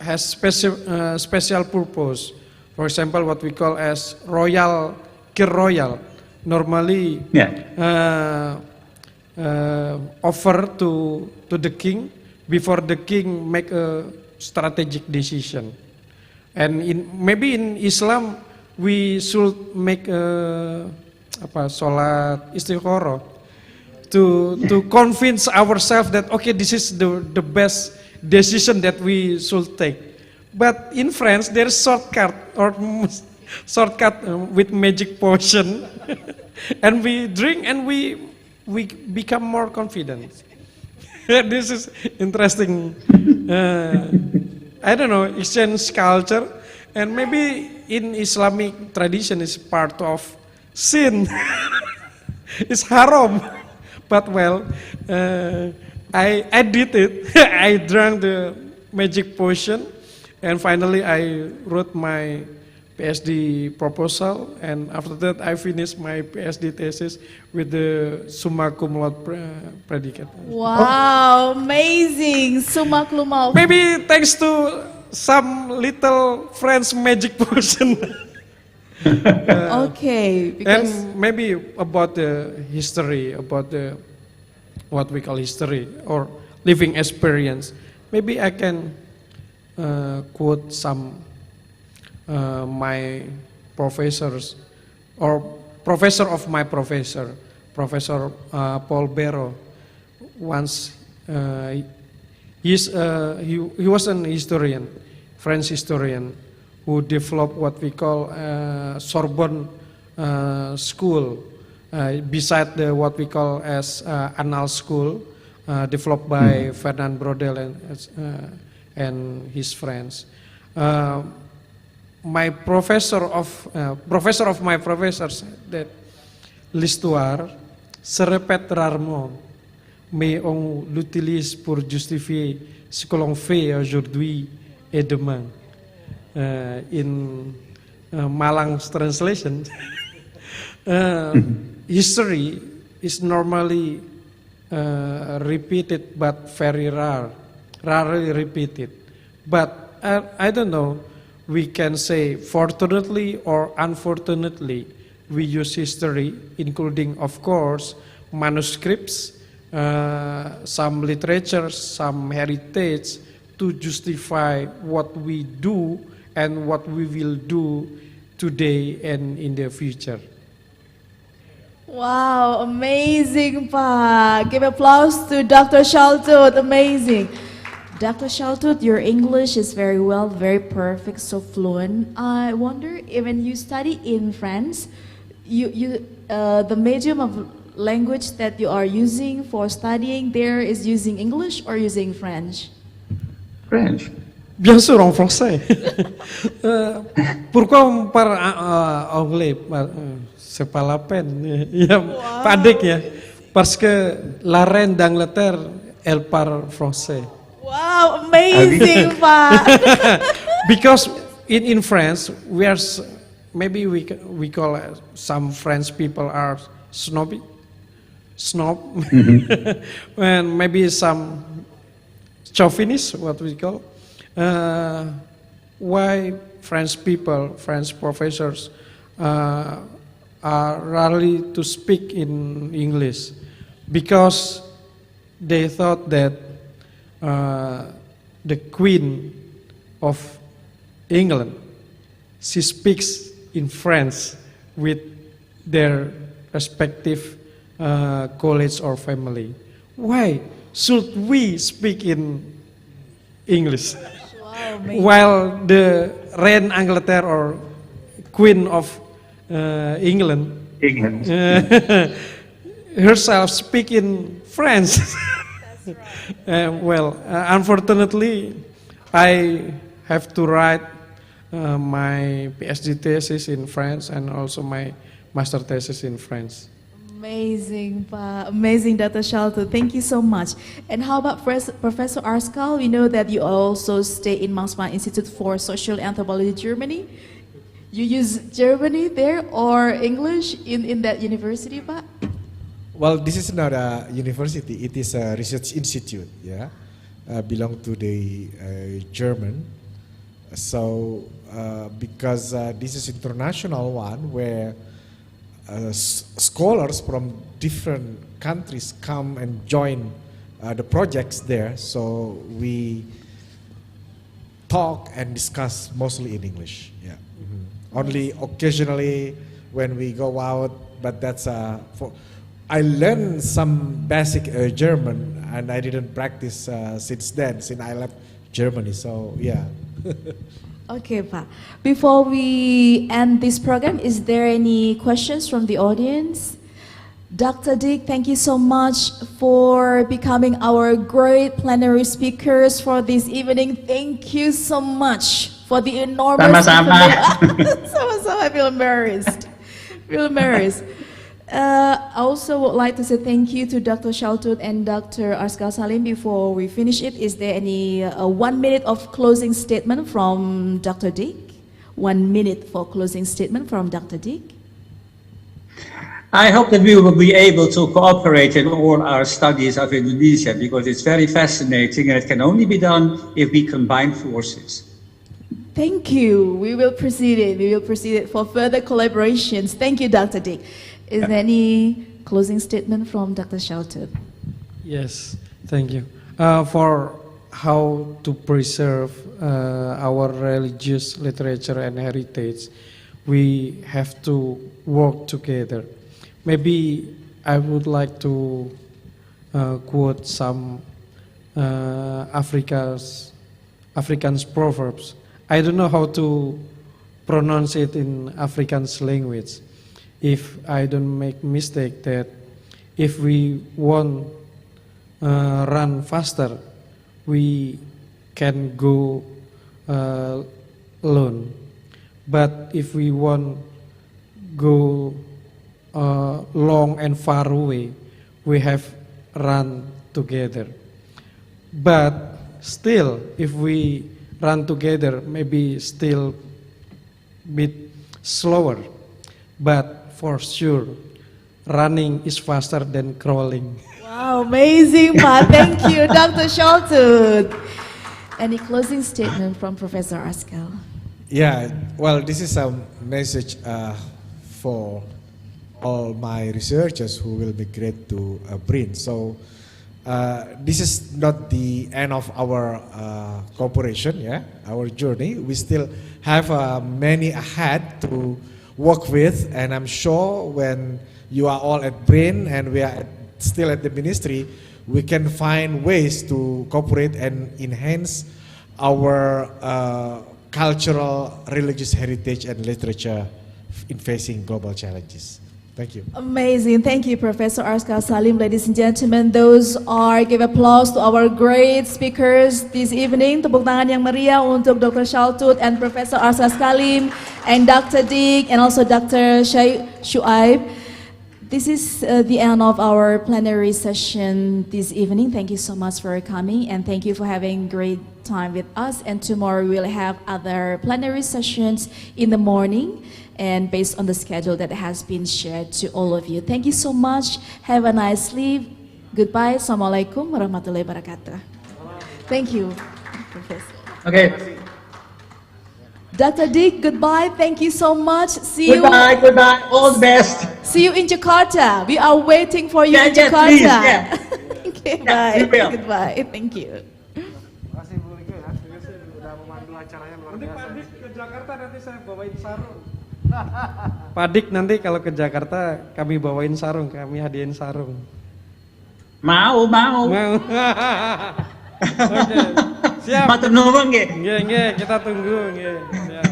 has special purpose. For example, what we call as royal, Kir royal, normally offer to the king before the king make a strategic decision. And maybe in Islam we should make sholat istikhara to convince ourselves that okay, this is the best decision that we should take. But in France there's shortcut with magic potion, and we drink and we become more confident. This is interesting. I don't know, exchange culture, and maybe in Islamic tradition is part of sin. It's haram, but well, I did it. I drank the magic potion, and finally I wrote my PhD proposal, and after that I finished my PhD thesis with the summa cum laude predicate. Wow, amazing, summa cum laude. Maybe thanks to some little French magic potion. Okay, because and maybe about the history, about the what we call history or living experience. Maybe I can quote some my professors or professor of my professor, Professor Paul Barreau. Once he was an historian, French historian, who developed what we call Sorbonne school, beside the what we call as Annal school, developed by Fernand Braudel and his friends. My professor of my professors said that l'histoire se répète rarement, mais on l'utilise pour justifier ce que l'on fait aujourd'hui et demain. In Malang's translation, history is normally repeated, but very rarely repeated. But I don't know, we can say fortunately or unfortunately, we use history, including, of course, manuscripts, some literature, some heritage, to justify what we do and what we will do today and in the future. Wow, amazing, Pak. Give applause to Dr. Shaltut. Amazing. Dr. Shaltut, your English is very well, very perfect, so fluent. I wonder, when you study in France, the medium of language that you are using for studying there is using English or using French? French. Bien sûr, en français. Pourquoi on parle anglais? C'est pas la peine. Pas adek ya. Parce que la reine d'Angleterre, elle parle français. Wow, amazing, Pak. Because in France, we are maybe we call some French people are snob, and maybe some chauvinist, what we call. Why French people, French professors are rarely to speak in English? Because they thought that the Queen of England, she speaks in French with their respective college or family. Why should we speak in English? Wow, While the Reine Angleterre or Queen of England herself speak in French. Well, unfortunately, I have to write my PhD thesis in French and also my master thesis in French. Amazing, amazing, Dr. Shaltut. Thank you so much. And how about Professor Askal? We know that you also stay in Mansmann Institute for Social Anthropology, Germany. You use Germany there or English in that university, Pak? Well, this is not a university, it is a research institute, yeah, belong to the German. So, because this is international one where scholars from different countries come and join the projects there, so we talk and discuss mostly in English, yeah. Only occasionally when we go out, but that's I learned some basic German and I didn't practice since then, since I left Germany, so yeah. Okay, Pa. Before we end this program, is there any questions from the audience? Dr. Dick, thank you so much for becoming our great plenary speakers for this evening. Thank you so much for the enormous... Sama-sama. Sama-sama, I feel embarrassed. I also would like to say thank you to Dr. Shaltut and Dr. Askal Salim. Before we finish it, is there any 1 minute of closing statement from Dr. Dick? 1 minute for closing statement from Dr. Dick. I hope that we will be able to cooperate in all our studies of Indonesia, because it's very fascinating and it can only be done if we combine forces. Thank you. We will proceed it for further collaborations. Thank you, Dr. Dick. Is there any closing statement from Dr. Shaltut? Yes, thank you. For how to preserve our religious literature and heritage, we have to work together. Maybe I would like to quote some African's proverbs. I don't know how to pronounce it in Afrikaans language. If I don't make mistake, that if we want run faster, we can go alone. But if we want go long and far away, we have run together. But still, if we run together, maybe still bit slower. But for sure, running is faster than crawling. Wow. Wow, amazing, Pak. Thank you, Dr. Shaltut. Any closing statement from Professor Askal? Yeah, well, this is a message for all my researchers who will migrate to BRIN. So this is not the end of our cooperation, yeah, our journey. We still have many ahead to work with, and I'm sure when you are all at BRIN and we are still at the ministry, we can find ways to cooperate and enhance our cultural, religious heritage and literature in facing global challenges. Thank you. Amazing. Thank you, Professor Askal Salim. Ladies and gentlemen, those are, give applause to our great speakers this evening. Tepuk tangan yang meriah untuk Dr. Shaltut and Professor Askal Salim and Dr. Dick and also Dr. Shuaib. This is the end of our plenary session this evening. Thank you so much for coming and thank you for having great time with us. And tomorrow we'll have other plenary sessions in the morning and based on the schedule that has been shared to all of you. Thank you so much. Have a nice sleep. Goodbye. Assalamualaikum warahmatullahi wabarakatuh. Thank you, Professor. Okay. Dr. Dick, goodbye. Thank you so much. See you. Goodbye. All the best. See you in Jakarta. We are waiting for you in Yes, Jakarta. please, yeah. Okay, Yeah, bye. we will. Goodbye. Thank you. Nanti Pak Dik ke Jakarta nanti saya bawain sarung. Pak Dik nanti kalau ke Jakarta kami bawain sarung, kami hadiahin sarung. Mau. Mau. Oke. Siap. Matur nuwun nggih. Nggih, kita tunggu nggih. Siap.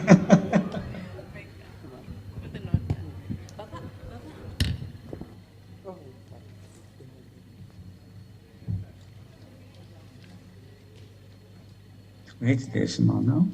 Wait, there's more now.